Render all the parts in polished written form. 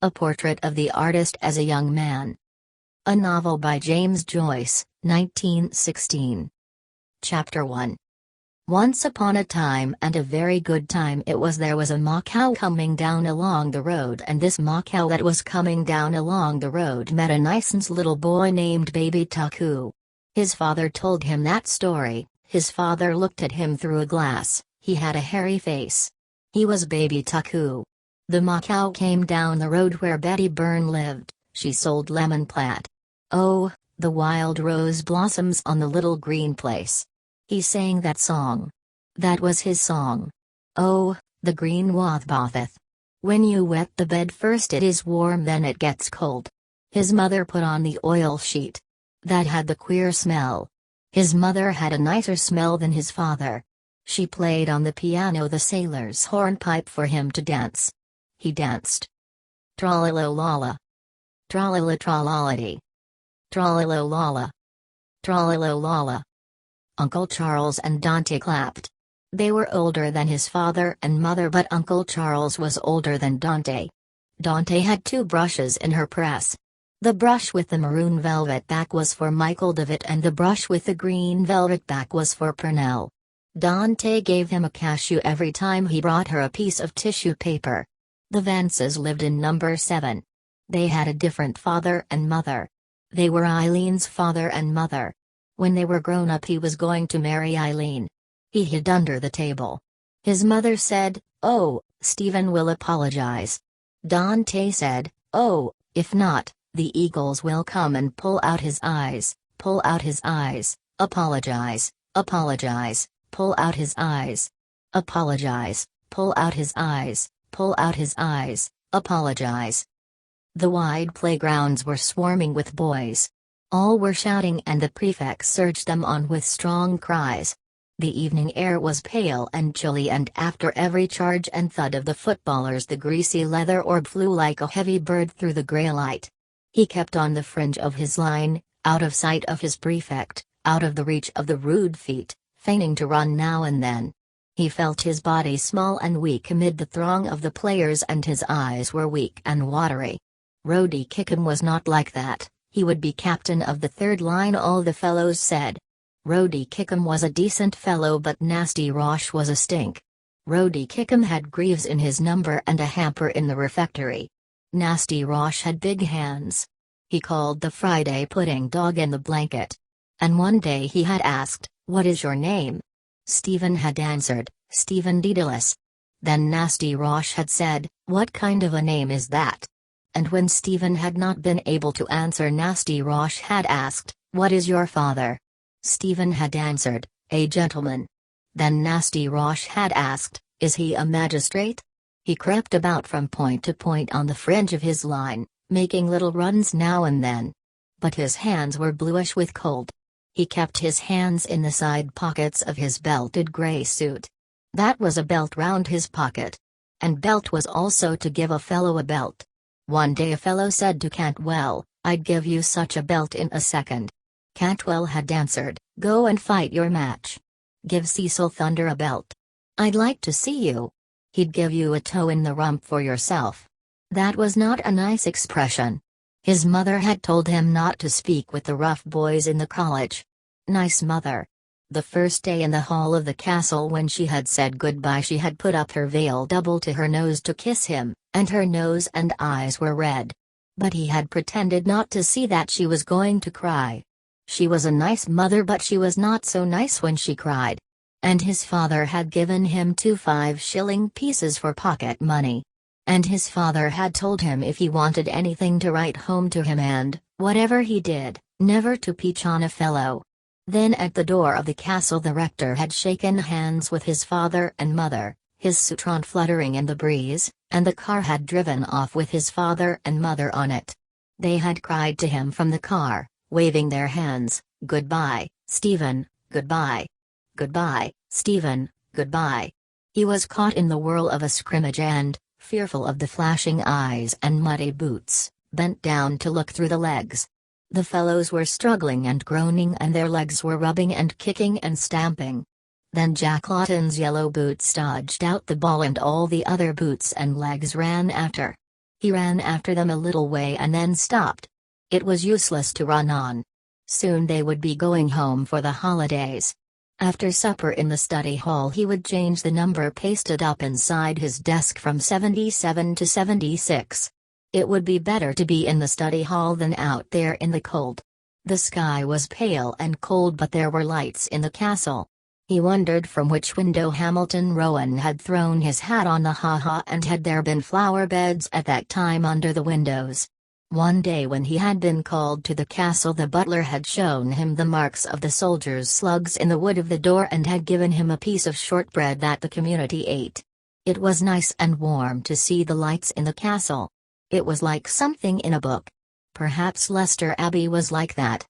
A Portrait of the Artist as a Young Man. A novel by James Joyce, 1916. Chapter 1. Once upon a time, and a very good time it was, there was a mock cow coming down along the road, and this mock cow that was coming down along the road met a nice little boy named Baby Tuckoo. His father told him that story. His father looked at him through a glass. He had a hairy face. He was Baby Tuckoo. The mock cow came down the road where Betty Byrne lived. She sold lemon plat. Oh, the wild rose blossoms on the little green place. He sang that song. That was his song. Oh, the green wath botheth. When you wet the bed first it is warm, then it gets cold. His mother put on the oil sheet. That had the queer smell. His mother had a nicer smell than his father. She played on the piano the sailor's hornpipe for him to dance. He danced. Tra-la-la-la-la. Tra-la-la-tra-la-la-dee. Tra-la-la-la-la. Tra-la-la-la-la. Uncle Charles and Dante clapped. They were older than his father and mother, but Uncle Charles was older than Dante. Dante had two brushes in her press. The brush with the maroon velvet back was for Michael Davitt, and the brush with the green velvet back was for Purnell. Dante gave him a cashew every time he brought her a piece of tissue paper. The Vances lived in number 7. They had a different father and mother. They were Eileen's father and mother. When they were grown up he was going to marry Eileen. He hid under the table. His mother said, "Oh, Stephen will apologize." Dante said, "Oh, if not, the eagles will come and pull out his eyes, pull out his eyes, apologize, apologize, pull out his eyes, apologize, pull out his eyes, pull out his eyes, apologize." The wide playgrounds were swarming with boys. All were shouting, and the prefects urged them on with strong cries. The evening air was pale and chilly, and after every charge and thud of the footballers the greasy leather orb flew like a heavy bird through the grey light. He kept on the fringe of his line, out of sight of his prefect, out of the reach of the rude feet, feigning to run now and then. He felt his body small and weak amid the throng of the players, and his eyes were weak and watery. Rody Kickham was not like that. He would be captain of the third line, all the fellows said. Rody Kickham was a decent fellow, but Nasty Rosh was a stink. Rody Kickham had greaves in his number and a hamper in the refectory. Nasty Rosh had big hands. He called the Friday pudding dog in the blanket. And one day he had asked, "What is your name?" Stephen had answered, "Stephen Dedalus." Then Nasty Rosh had said, "What kind of a name is that?" And when Stephen had not been able to answer, Nasty Rosh had asked, "What is your father?" Stephen had answered, "A gentleman." Then Nasty Rosh had asked, "Is he a magistrate?" He crept about from point to point on the fringe of his line, making little runs now and then. But his hands were bluish with cold. He kept his hands in the side pockets of his belted grey suit. That was a belt round his pocket. And belt was also to give a fellow a belt. One day a fellow said to Cantwell, "I'd give you such a belt in a second." Cantwell had answered, "Go and fight your match. Give Cecil Thunder a belt. I'd like to see you." He'd give you a toe in the rump for yourself. That was not a nice expression. His mother had told him not to speak with the rough boys in the college. Nice mother. The first day in the hall of the castle, when she had said goodbye, she had put up her veil double to her nose to kiss him, and her nose and eyes were red. But he had pretended not to see that she was going to cry. She was a nice mother, but she was not so nice when she cried. And his father had given him 2 5-shilling pieces for pocket money. And his father had told him if he wanted anything to write home to him, and, whatever he did, never to peach on a fellow. Then at the door of the castle the rector had shaken hands with his father and mother, his soutron fluttering in the breeze, and the car had driven off with his father and mother on it. They had cried to him from the car, waving their hands, "Goodbye, Stephen, goodbye. Goodbye, Stephen, goodbye." He was caught in the whirl of a scrimmage and, fearful of the flashing eyes and muddy boots, bent down to look through the legs. The fellows were struggling and groaning, and their legs were rubbing and kicking and stamping. Then Jack Lawton's yellow boots dodged out the ball, and all the other boots and legs ran after. He ran after them a little way and then stopped. It was useless to run on. Soon they would be going home for the holidays. After supper in the study hall he would change the number pasted up inside his desk from 77 to 76. It would be better to be in the study hall than out there in the cold. The sky was pale and cold, but there were lights in the castle. He wondered from which window Hamilton Rowan had thrown his hat on the ha-ha, and had there been flower beds at that time under the windows. One day when he had been called to the castle, the butler had shown him the marks of the soldiers' slugs in the wood of the door and had given him a piece of shortbread that the community ate. It was nice and warm to see the lights in the castle. It was like something in a book. Perhaps Leicester Abbey was like that.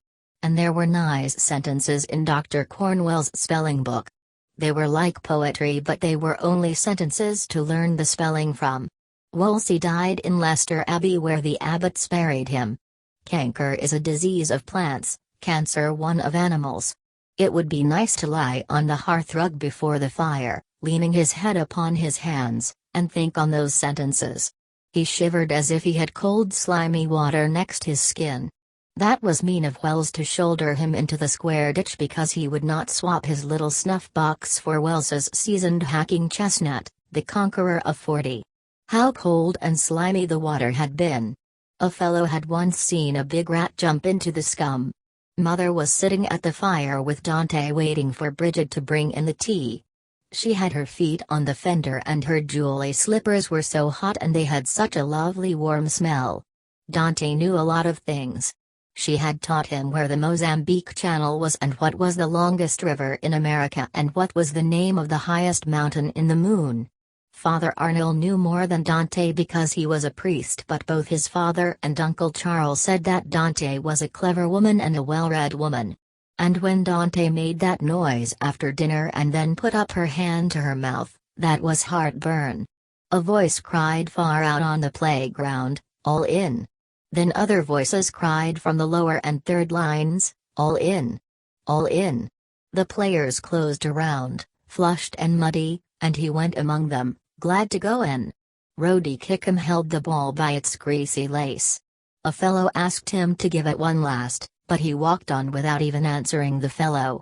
And there were nice sentences in Dr. Cornwell's spelling book. They were like poetry, but they were only sentences to learn the spelling from. Wolsey died in Leicester Abbey, where the abbots buried him. Canker is a disease of plants, cancer one of animals. It would be nice to lie on the hearthrug before the fire, leaning his head upon his hands, and think on those sentences. He shivered as if he had cold slimy water next his skin. That was mean of Wells to shoulder him into the square ditch because he would not swap his little snuff box for Wells's seasoned hacking chestnut, the conqueror of 40. How cold and slimy the water had been. A fellow had once seen a big rat jump into the scum. Mother was sitting at the fire with Dante waiting for Bridget to bring in the tea. She had her feet on the fender and her jewelry slippers were so hot and they had such a lovely warm smell. Dante knew a lot of things. She had taught him where the Mozambique Channel was and what was the longest river in America and what was the name of the highest mountain in the moon. Father Arnold knew more than Dante because he was a priest, but both his father and Uncle Charles said that Dante was a clever woman and a well-read woman. And when Dante made that noise after dinner and then put up her hand to her mouth, that was heartburn. A voice cried far out on the playground, "All in." Then other voices cried from the lower and third lines, "All in. All in." The players closed around, flushed and muddy, and he went among them, glad to go in. Rody Kickham held the ball by its greasy lace. A fellow asked him to give it one last, but he walked on without even answering the fellow.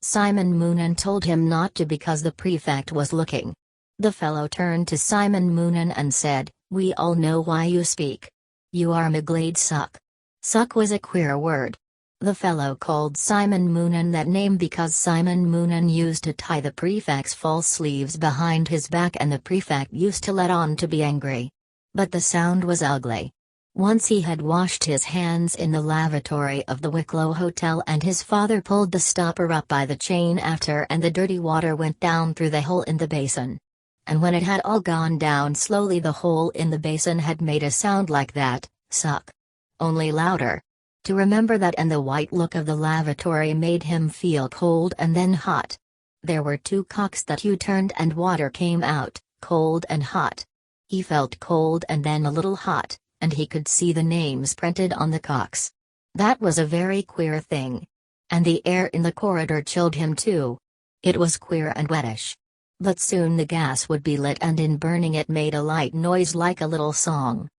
Simon Moonan told him not to because the prefect was looking. The fellow turned to Simon Moonan and said, "We all know why you speak. You are McGlade Suck." Suck was a queer word. The fellow called Simon Moonan that name because Simon Moonan used to tie the prefect's false sleeves behind his back and the prefect used to let on to be angry. But the sound was ugly. Once he had washed his hands in the lavatory of the Wicklow Hotel and his father pulled the stopper up by the chain after and the dirty water went down through the hole in the basin. And when it had all gone down slowly, the hole in the basin had made a sound like that, suck. Only louder. To remember that and the white look of the lavatory made him feel cold and then hot. There were two cocks that you turned and water came out, cold and hot. He felt cold and then a little hot, and he could see the names printed on the cocks. That was a very queer thing. And the air in the corridor chilled him too. It was queer and wettish. But soon the gas would be lit and in burning it made a light noise like a little song.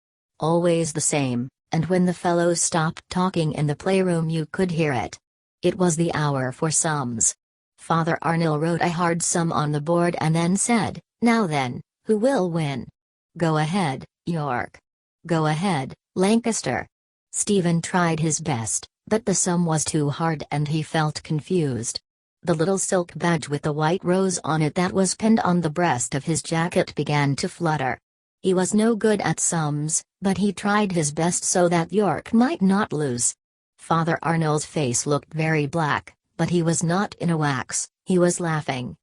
Always the same. And when the fellows stopped talking in the playroom you could hear it. It was the hour for sums. Father Arnold wrote a hard sum on the board and then said, "Now then, who will win? Go ahead, York. Go ahead, Lancaster." Stephen tried his best, but the sum was too hard and he felt confused. The little silk badge with the white rose on it that was pinned on the breast of his jacket began to flutter. He was no good at sums, but he tried his best so that York might not lose. Father Arnold's face looked very black, but he was not in a wax, he was laughing.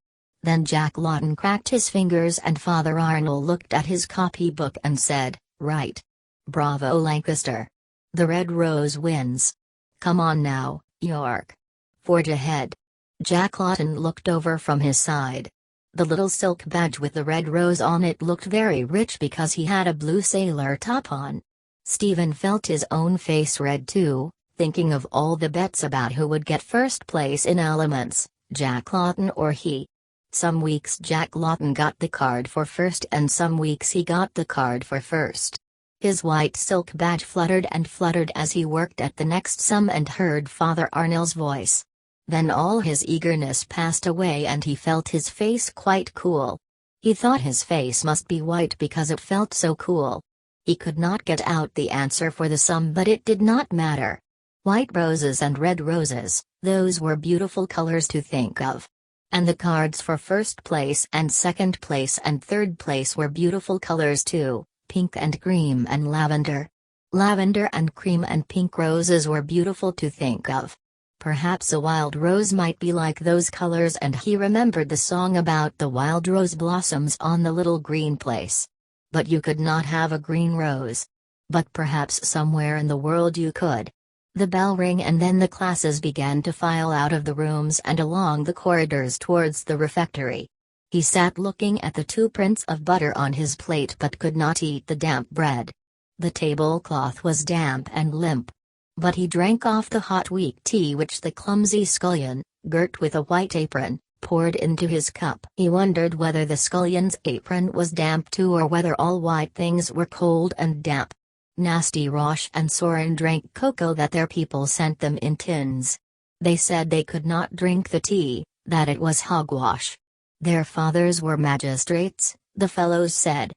Then Jack Lawton cracked his fingers and Father Arnold looked at his copybook and said, "Right. Bravo Lancaster. The Red Rose wins. Come on now, York. Forge ahead." Jack Lawton looked over from his side. The little silk badge with the red rose on it looked very rich because he had a blue sailor top on. Stephen felt his own face red too, thinking of all the bets about who would get first place in elements, Jack Lawton or he. Some weeks Jack Lawton got the card for first and some weeks he got the card for first. His white silk badge fluttered and fluttered as he worked at the next sum and heard Father Arnill's voice. Then all his eagerness passed away and he felt his face quite cool. He thought his face must be white because it felt so cool. He could not get out the answer for the sum, but it did not matter. White roses and red roses, those were beautiful colors to think of. And the cards for first place and second place and third place were beautiful colors too, pink and cream and lavender. Lavender and cream and pink roses were beautiful to think of. Perhaps a wild rose might be like those colors, and he remembered the song about the wild rose blossoms on the little green place. But you could not have a green rose. But perhaps somewhere in the world you could. The bell rang and then the classes began to file out of the rooms and along the corridors towards the refectory. He sat looking at the 2 prints of butter on his plate but could not eat the damp bread. The tablecloth was damp and limp. But he drank off the hot weak tea which the clumsy scullion, girt with a white apron, poured into his cup. He wondered whether the scullion's apron was damp too or whether all white things were cold and damp. Nasty Roche and Soren drank cocoa that their people sent them in tins. They said they could not drink the tea, that it was hogwash. Their fathers were magistrates, the fellows said.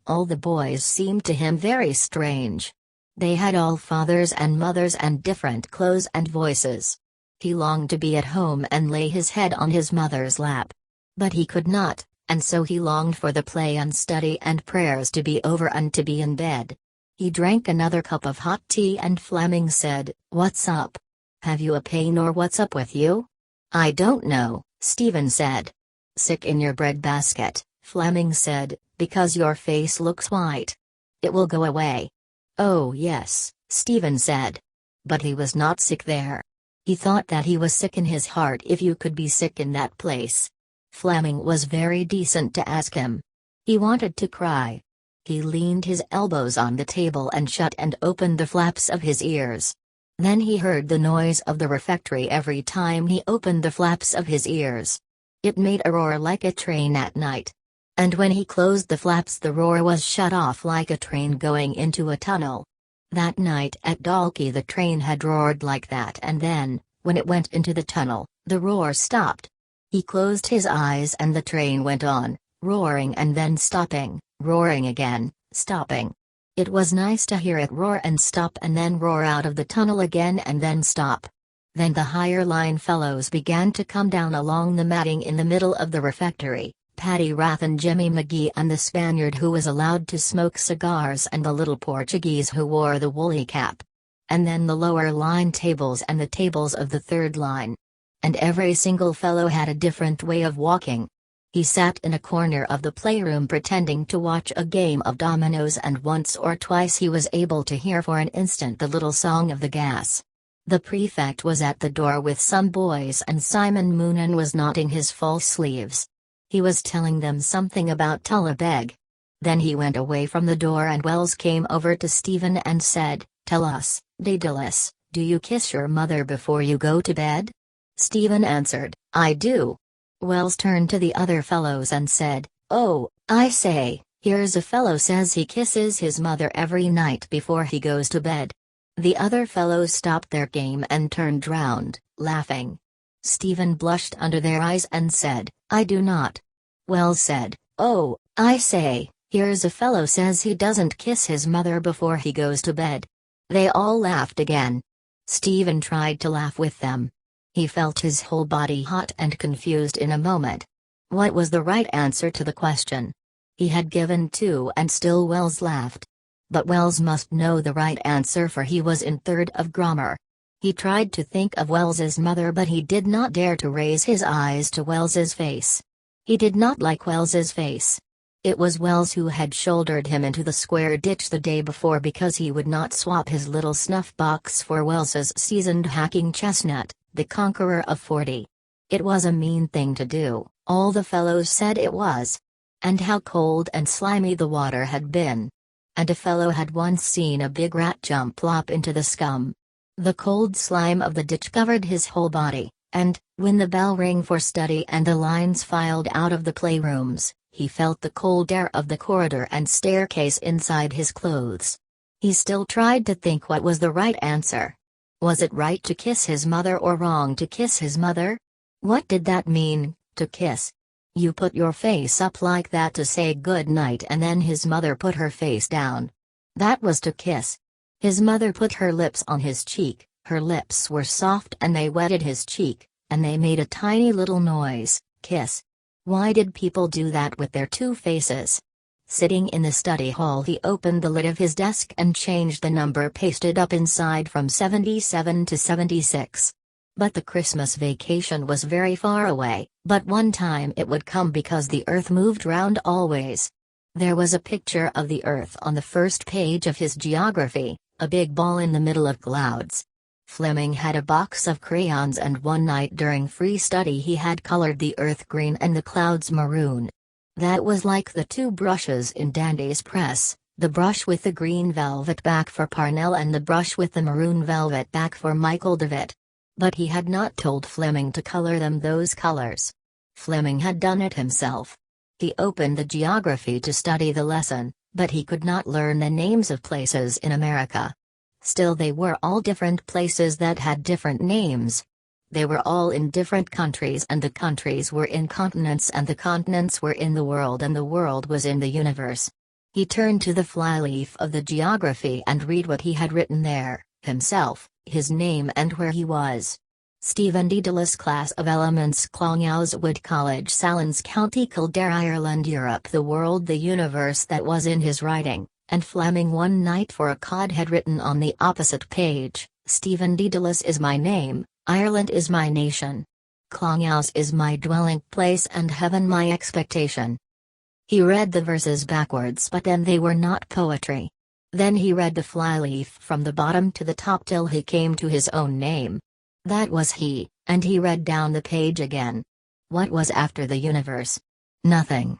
All the boys seemed to him very strange. They had all fathers and mothers and different clothes and voices. He longed to be at home and lay his head on his mother's lap. But he could not, and so he longed for the play and study and prayers to be over and to be in bed. He drank another cup of hot tea and Fleming said, "What's up? Have you a pain or what's up with you?" "I don't know," Stephen said. "Sick in your breadbasket," Fleming said, "because your face looks white. It will go away." "Oh yes," Stephen said. But he was not sick there. He thought that he was sick in his heart if you could be sick in that place. Fleming was very decent to ask him. He wanted to cry. He leaned his elbows on the table and shut and opened the flaps of his ears. Then he heard the noise of the refectory every time he opened the flaps of his ears. It made a roar like a train at night. And when he closed the flaps the roar was shut off like a train going into a tunnel. That night at Dalkey the train had roared like that, and then, when it went into the tunnel, the roar stopped. He closed his eyes and the train went on, roaring and then stopping, roaring again, stopping. It was nice to hear it roar and stop and then roar out of the tunnel again and then stop. Then the higher line fellows began to come down along the matting in the middle of the refectory, Paddy Rath and Jimmy McGee and the Spaniard who was allowed to smoke cigars and the little Portuguese who wore the woolly cap. And then the lower line tables and the tables of the third line. And every single fellow had a different way of walking. He sat in a corner of the playroom pretending to watch a game of dominoes, and once or twice he was able to hear for an instant the little song of the gas. The prefect was at the door with some boys and Simon Moonan was knotting his false sleeves. He was telling them something about Tulla Beg. Then he went away from the door and Wells came over to Stephen and said, "Tell us, Daedalus, do you kiss your mother before you go to bed?" Stephen answered, "I do." Wells turned to the other fellows and said, "Oh, I say, here's a fellow says he kisses his mother every night before he goes to bed." The other fellows stopped their game and turned round, laughing. Stephen blushed under their eyes and said, "I do not." Wells said, "Oh, I say, here's a fellow says he doesn't kiss his mother before he goes to bed." They all laughed again. Stephen tried to laugh with them. He felt his whole body hot and confused in a moment. What was the right answer to the question? He had given two and still Wells laughed. But Wells must know the right answer for he was in third of grammar. He tried to think of Wells's mother but he did not dare to raise his eyes to Wells's face. He did not like Wells's face. It was Wells who had shouldered him into the square ditch the day before because he would not swap his little snuff box for Wells's seasoned hacking chestnut, the conqueror of 40. It was a mean thing to do, all the fellows said it was. And how cold and slimy the water had been. And a fellow had once seen a big rat jump plop into the scum. The cold slime of the ditch covered his whole body, and, when the bell rang for study and the lines filed out of the playrooms, he felt the cold air of the corridor and staircase inside his clothes. He still tried to think what was the right answer. Was it right to kiss his mother or wrong to kiss his mother? What did that mean, to kiss? You put your face up like that to say good night, and then his mother put her face down. That was to kiss. His mother put her lips on his cheek, her lips were soft and they wetted his cheek, and they made a tiny little noise, kiss. Why did people do that with their two faces? Sitting in the study hall, he opened the lid of his desk and changed the number pasted up inside from 77 to 76. But the Christmas vacation was very far away, but one time it would come because the Earth moved round always. There was a picture of the Earth on the first page of his geography, a big ball in the middle of clouds. Fleming had a box of crayons, and one night during free study he had colored the Earth green and the clouds maroon. That was like the two brushes in Dandy's press, the brush with the green velvet back for Parnell and the brush with the maroon velvet back for Michael Davitt. But he had not told Fleming to color them those colors. Fleming had done it himself. He opened the geography to study the lesson, but he could not learn the names of places in America. Still, they were all different places that had different names. They were all in different countries, and the countries were in continents, and the continents were in the world, and the world was in the universe. He turned to the flyleaf of the geography and read what he had written there, himself, his name and where he was. Stephen Dedalus, Class of Elements, Clongowes College, Sallins County, Kildare, Ireland, Europe. The world, the universe, that was in his writing, and Fleming one night for a cod had written on the opposite page, Stephen Dedalus is my name, Ireland is my nation. Clongowes is my dwelling place, and heaven my expectation. He read the verses backwards, but then they were not poetry. Then he read the flyleaf from the bottom to the top till he came to his own name. That was he, and he read down the page again. What was after the universe? Nothing.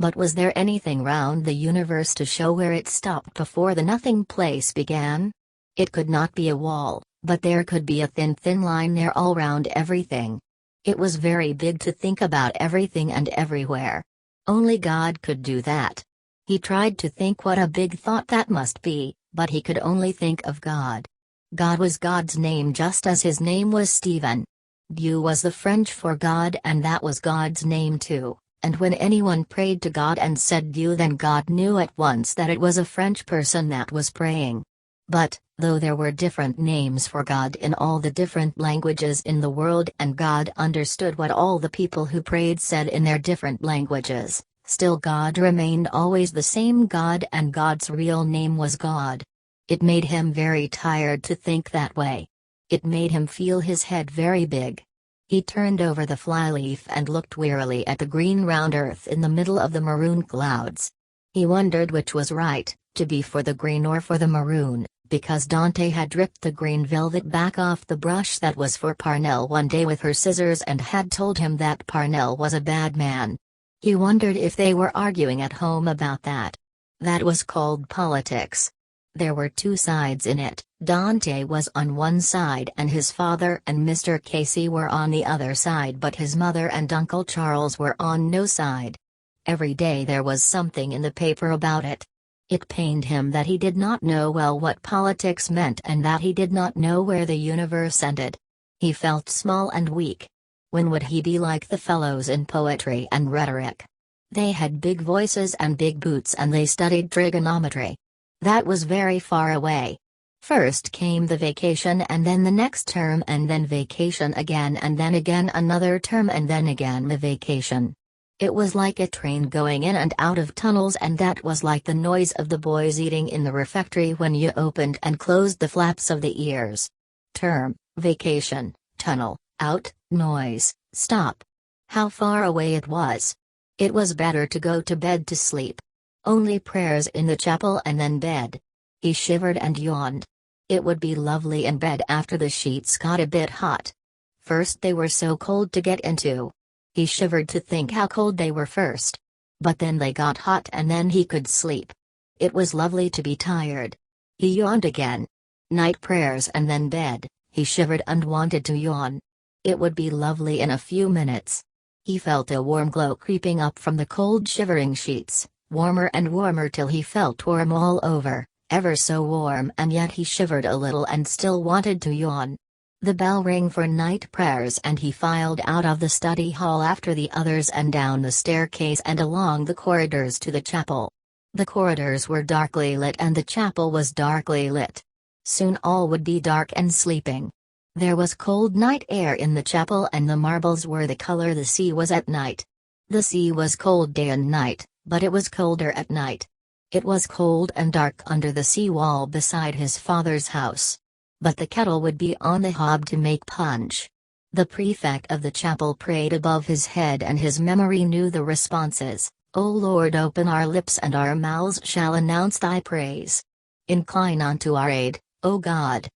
But was there anything round the universe to show where it stopped before the nothing place began? It could not be a wall, but there could be a thin line there all round everything. It was very big to think about everything and everywhere. Only God could do that. He tried to think what a big thought that must be, but he could only think of God. God was God's name, just as his name was Stephen. Dieu was the French for God, and that was God's name too, and when anyone prayed to God and said Dieu, then God knew at once that it was a French person that was praying. But, though there were different names for God in all the different languages in the world, and God understood what all the people who prayed said in their different languages, still God remained always the same God, and God's real name was God. It made him very tired to think that way. It made him feel his head very big. He turned over the flyleaf and looked wearily at the green round Earth in the middle of the maroon clouds. He wondered which was right, to be for the green or for the maroon, because Dante had ripped the green velvet back off the brush that was for Parnell one day with her scissors and had told him that Parnell was a bad man. He wondered if they were arguing at home about that. That was called politics. There were two sides in it. Dante was on one side and his father and Mr. Casey were on the other side, but his mother and Uncle Charles were on no side. Every day there was something in the paper about it. It pained him that he did not know well what politics meant and that he did not know where the universe ended. He felt small and weak. When would he be like the fellows in poetry and rhetoric? They had big voices and big boots, and they studied trigonometry. That was very far away. First came the vacation, and then the next term, and then vacation again, and then again another term, and then again the vacation. It was like a train going in and out of tunnels, and that was like the noise of the boys eating in the refectory when you opened and closed the flaps of the ears. Term, vacation, tunnel, out, noise, stop. How far away it was. It was better to go to bed to sleep. Only prayers in the chapel and then bed. He shivered and yawned. It would be lovely in bed after the sheets got a bit hot. First they were so cold to get into. He shivered to think how cold they were first. But then they got hot and then he could sleep. It was lovely to be tired. He yawned again. Night prayers and then bed. He shivered and wanted to yawn. It would be lovely in a few minutes. He felt a warm glow creeping up from the cold shivering sheets, warmer and warmer till he felt warm all over, ever so warm, and yet he shivered a little and still wanted to yawn. The bell rang for night prayers and he filed out of the study hall after the others and down the staircase and along the corridors to the chapel. The corridors were darkly lit and the chapel was darkly lit. Soon all would be dark and sleeping. There was cold night air in the chapel and the marbles were the color the sea was at night. The sea was cold day and night, but it was colder at night. It was cold and dark under the sea wall beside his father's house. But the kettle would be on the hob to make punch. The prefect of the chapel prayed above his head and his memory knew the responses. O Lord, open our lips and our mouths shall announce thy praise. Incline unto our aid, O God.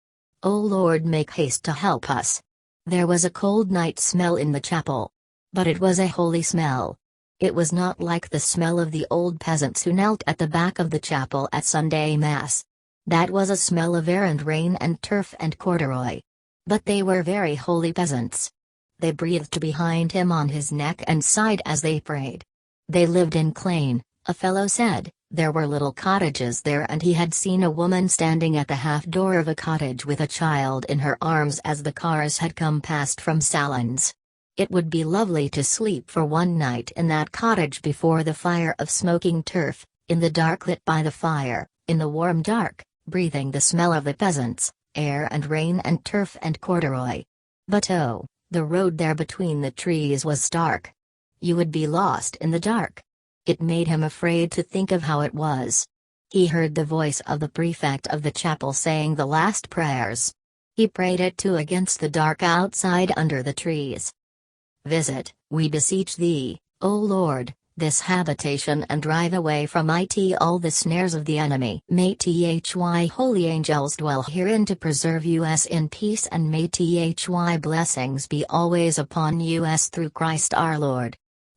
O Lord, make haste to help us. There was a cold night smell in the chapel. But it was a holy smell. It was not like the smell of the old peasants who knelt at the back of the chapel at Sunday Mass. That was a smell of air and rain and turf and corduroy. But they were very holy peasants. They breathed behind him on his neck and sighed as they prayed. They lived in Clane, a fellow said. There were little cottages there and he had seen a woman standing at the half door of a cottage with a child in her arms as the cars had come past from Salins. It would be lovely to sleep for one night in that cottage before the fire of smoking turf, in the dark lit by the fire, in the warm dark, breathing the smell of the peasants, air and rain and turf and corduroy. But oh, the road there between the trees was stark. You would be lost in the dark. It made him afraid to think of how it was. He heard the voice of the prefect of the chapel saying the last prayers. He prayed it too against the dark outside under the trees. Visit, we beseech thee, O Lord, this habitation and drive away from it all the snares of the enemy. May thy holy angels dwell herein to preserve us in peace and may thy blessings be always upon us through Christ our Lord.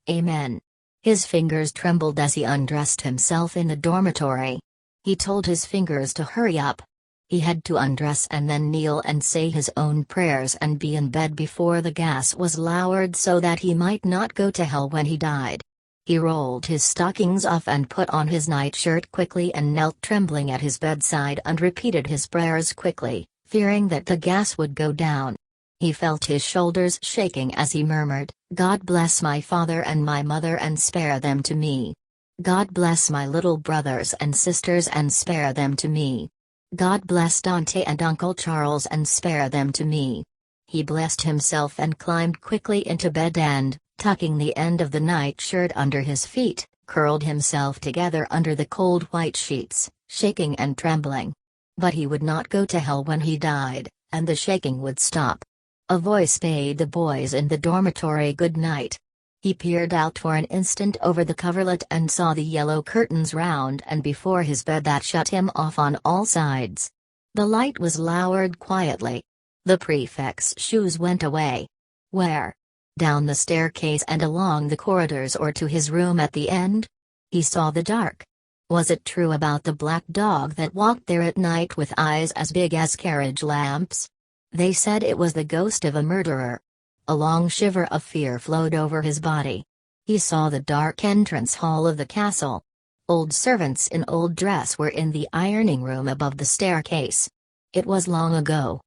Amen. His fingers trembled as he undressed himself in the dormitory. He told his fingers to hurry up. He had to undress and then kneel and say his own prayers and be in bed before the gas was lowered so that he might not go to hell when he died. He rolled his stockings off and put on his nightshirt quickly and knelt trembling at his bedside and repeated his prayers quickly, fearing that the gas would go down. He felt his shoulders shaking as he murmured, God bless my father and my mother and spare them to me. God bless my little brothers and sisters and spare them to me. God bless Dante and Uncle Charles and spare them to me. He blessed himself and climbed quickly into bed and, tucking the end of the nightshirt under his feet, curled himself together under the cold white sheets, shaking and trembling. But he would not go to hell when he died, and the shaking would stop. A voice bade the boys in the dormitory good night. He peered out for an instant over the coverlet and saw the yellow curtains round and before his bed that shut him off on all sides. The light was lowered quietly. The prefect's shoes went away. Where? Down the staircase and along the corridors or to his room at the end? He saw the dark. Was it true about the black dog that walked there at night with eyes as big as carriage lamps? They said it was the ghost of a murderer. A long shiver of fear flowed over his body. He saw the dark entrance hall of the castle. Old servants in old dress were in the ironing room above the staircase. It was long ago.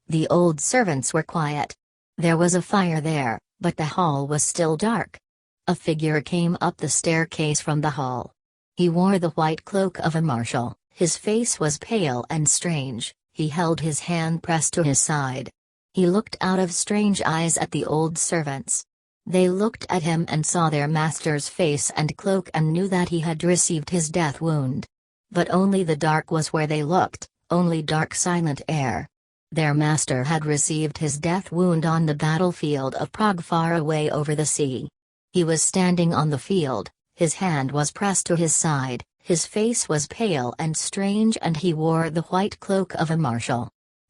The old servants were quiet. There was a fire there, but the hall was still dark. A figure came up the staircase from the hall. He wore the white cloak of a marshal, his face was pale and strange. He held his hand pressed to his side. He looked out of strange eyes at the old servants. They looked at him and saw their master's face and cloak and knew that he had received his death wound. But only the dark was where they looked, only dark silent air. Their master had received his death wound on the battlefield of Prague far away over the sea. He was standing on the field, his hand was pressed to his side. His face was pale and strange and he wore the white cloak of a marshal.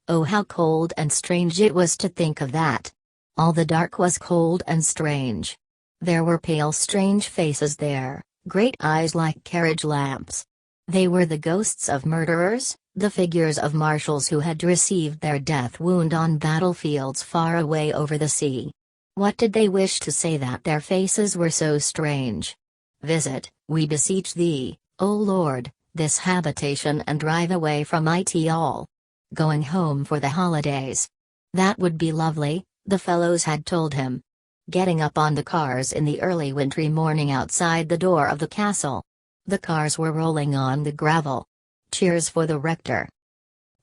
Oh, how cold and strange it was to think of that. All the dark was cold and strange. There were pale strange faces there, great eyes like carriage lamps. They were the ghosts of murderers, the figures of marshals who had received their death wound on battlefields far away over the sea. What did they wish to say that their faces were so strange? Visit, we beseech thee, O Lord, this habitation and drive away from it all. Going home for the holidays. That would be lovely, the fellows had told him. Getting up on the cars in the early wintry morning outside the door of the castle. The cars were rolling on the gravel. Cheers for the rector.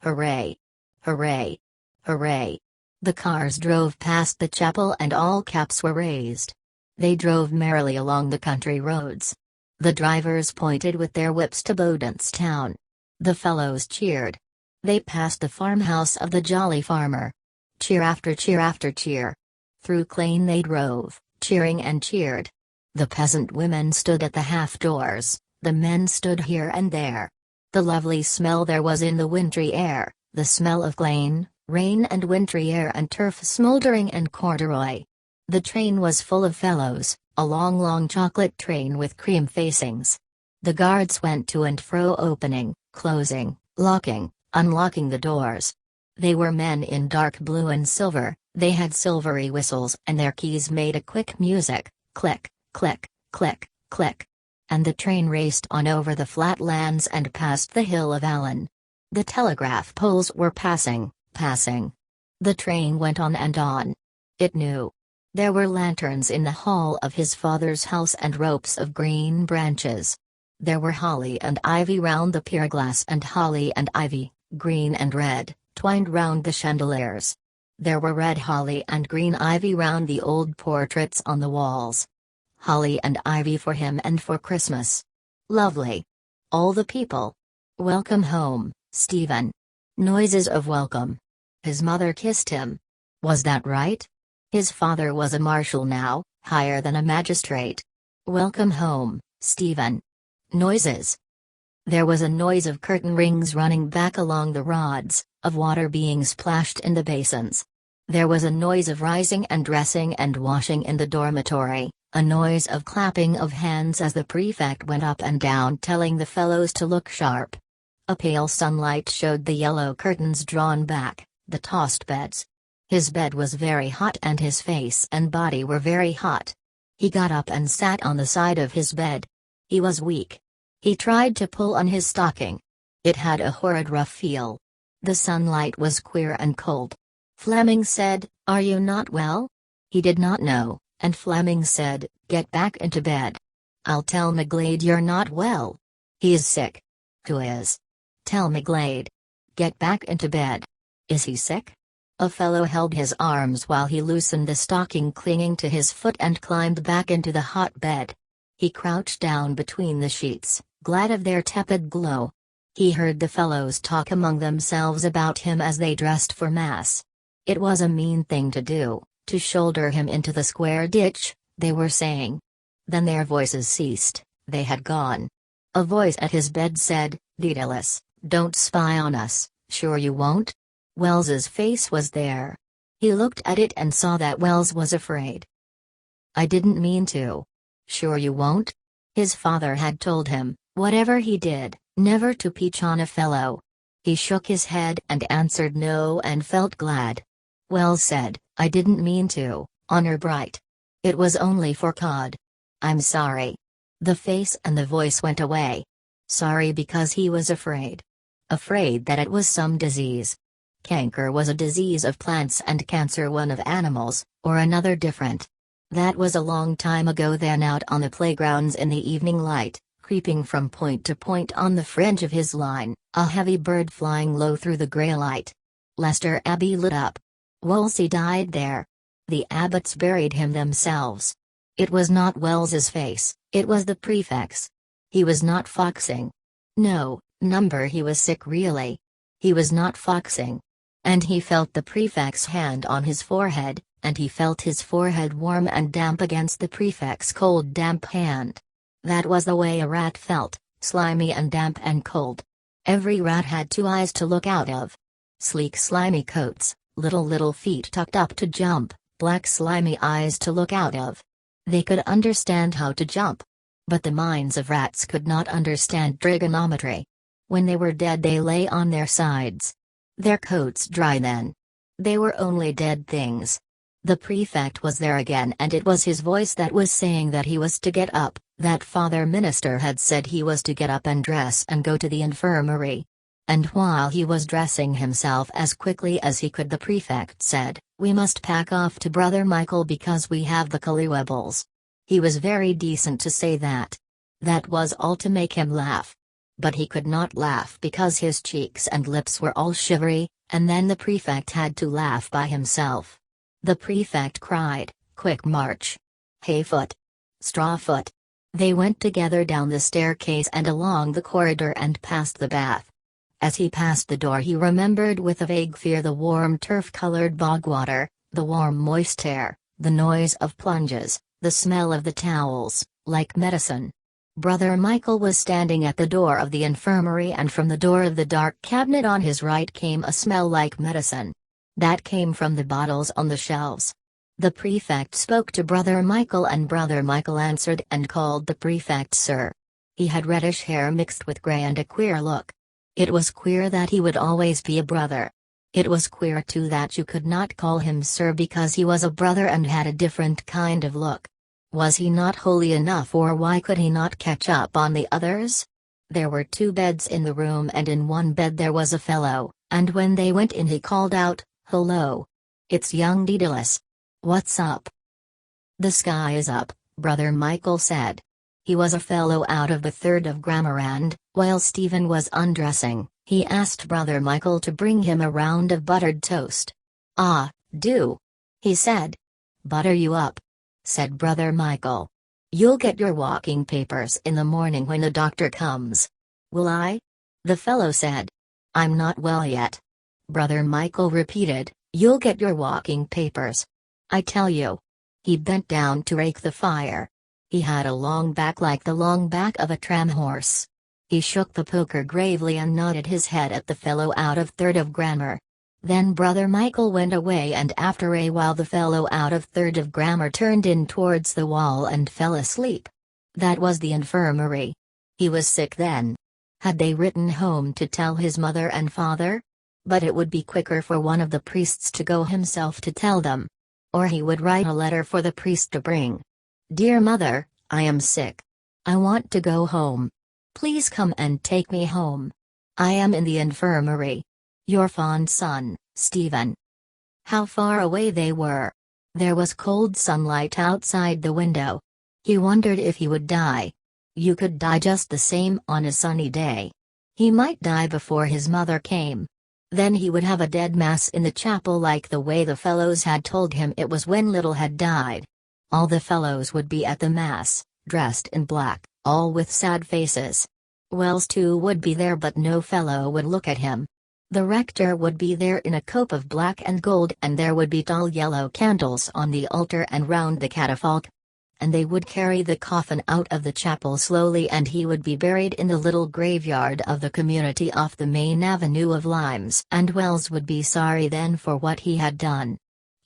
Hooray! Hooray! Hooray! The cars drove past the chapel and all caps were raised. They drove merrily along the country roads. The drivers pointed with their whips to Bowden's town. The fellows cheered. They passed the farmhouse of the jolly farmer. Cheer after cheer after cheer. Through Clane they drove, cheering and cheered. The peasant women stood at the half-doors, the men stood here and there. The lovely smell there was in the wintry air, the smell of Clane, rain and wintry air and turf smouldering and corduroy. The train was full of fellows, a long chocolate train with cream facings. The guards went to and fro opening, closing, locking, unlocking the doors. They were men in dark blue and silver, they had silvery whistles and their keys made a quick music, click, click, click, click. And the train raced on over the flat lands and past the hill of Allen. The telegraph poles were passing. The train went on and on. It knew. There were lanterns in the hall of his father's house and ropes of green branches. There were holly and ivy round the pier glass and holly and ivy, green and red, twined round the chandeliers. There were red holly and green ivy round the old portraits on the walls. Holly and ivy for him and for Christmas. Lovely. All the people. Welcome home, Stephen. Noises of welcome. His mother kissed him. Was that right? His father was a marshal now, higher than a magistrate. Welcome home, Stephen. Noises. There was a noise of curtain rings running back along the rods, of water being splashed in the basins. There was a noise of rising and dressing and washing in the dormitory, a noise of clapping of hands as the prefect went up and down telling the fellows to look sharp. A pale sunlight showed the yellow curtains drawn back, the tossed beds. His bed was very hot and his face and body were very hot. He got up and sat on the side of his bed. He was weak. He tried to pull on his stocking. It had a horrid rough feel. The sunlight was queer and cold. Fleming said, "Are you not well?" He did not know, and Fleming said, "Get back into bed. I'll tell McGlade you're not well. He is sick." "Who is?" "Tell McGlade. Get back into bed." "Is he sick?" A fellow held his arms while he loosened the stocking clinging to his foot and climbed back into the hot bed. He crouched down between the sheets, glad of their tepid glow. He heard the fellows talk among themselves about him as they dressed for mass. It was a mean thing to do, to shoulder him into the square ditch, they were saying. Then their voices ceased, they had gone. A voice at his bed said, "Daedalus, don't spy on us, sure you won't?" Wells's face was there. He looked at it and saw that Wells was afraid. "I didn't mean to." "Sure you won't?" His father had told him, whatever he did, never to peach on a fellow. He shook his head and answered no and felt glad. Wells said, "I didn't mean to, honor bright. It was only for Cod. I'm sorry." The face and the voice went away. Sorry because he was afraid. Afraid that it was some disease. Canker was a disease of plants and cancer one of animals, or another different. That was a long time ago then out on the playgrounds in the evening light, creeping from point to point on the fringe of his line, a heavy bird flying low through the grey light. Leicester Abbey lit up. Wolsey died there. The abbots buried him themselves. It was not Wells's face, it was the prefect's. He was not foxing. No, number he was sick really. He was not foxing. And he felt the prefect's hand on his forehead, and he felt his forehead warm and damp against the prefect's cold damp hand. That was the way a rat felt, slimy and damp and cold. Every rat had two eyes to look out of. Sleek slimy coats, little feet tucked up to jump, black slimy eyes to look out of. They could understand how to jump. But the minds of rats could not understand trigonometry. When they were dead they lay on their sides. Their coats dry then. They were only dead things. The prefect was there again, and it was his voice that was saying that he was to get up, that Father Minister had said he was to get up and dress and go to the infirmary. And while he was dressing himself as quickly as he could, the prefect said, "We must pack off to Brother Michael because we have the colluables." He was very decent to say that. That was all to make him laugh. But he could not laugh because his cheeks and lips were all shivery, and then the prefect had to laugh by himself. The prefect cried, "Quick march! Hayfoot! Strawfoot!" They went together down the staircase and along the corridor and past the bath. As he passed the door he remembered with a vague fear the warm turf-colored bog water, the warm moist air, the noise of plunges, the smell of the towels, like medicine. Brother Michael was standing at the door of the infirmary, and from the door of the dark cabinet on his right came a smell like medicine. That came from the bottles on the shelves. The prefect spoke to Brother Michael, and Brother Michael answered and called the prefect sir. He had reddish hair mixed with grey and a queer look. It was queer that he would always be a brother. It was queer too that you could not call him sir because he was a brother and had a different kind of look. Was he not holy enough, or why could he not catch up on the others? There were 2 beds in the room, and in one bed there was a fellow, and when they went in he called out, "Hello! It's young Daedalus. What's up?" "The sky is up," Brother Michael said. He was a fellow out of the 3rd of grammar, and, while Stephen was undressing, he asked Brother Michael to bring him a round of buttered toast. "Ah, do," he said. "Butter you up," said Brother Michael. "You'll get your walking papers in the morning when the doctor comes." "Will I?" the fellow said. "I'm not well yet." Brother Michael repeated, "You'll get your walking papers. I tell you." He bent down to rake the fire. He had a long back like the long back of a tram horse. He shook the poker gravely and nodded his head at the fellow out of 3rd of grammar. Then Brother Michael went away, and after a while the fellow out of 3rd of grammar turned in towards the wall and fell asleep. That was the infirmary. He was sick then. Had they written home to tell his mother and father? But it would be quicker for one of the priests to go himself to tell them. Or he would write a letter for the priest to bring. "Dear Mother, I am sick. I want to go home. Please come and take me home. I am in the infirmary. Your fond son, Stephen." How far away they were! There was cold sunlight outside the window. He wondered if he would die. You could die just the same on a sunny day. He might die before his mother came. Then he would have a dead mass in the chapel like the way the fellows had told him it was when Little had died. All the fellows would be at the mass, dressed in black, all with sad faces. Wells too would be there, but no fellow would look at him. The rector would be there in a cope of black and gold, and there would be tall yellow candles on the altar and round the catafalque. And they would carry the coffin out of the chapel slowly, and he would be buried in the little graveyard of the community off the main avenue of limes, and Wells would be sorry then for what he had done.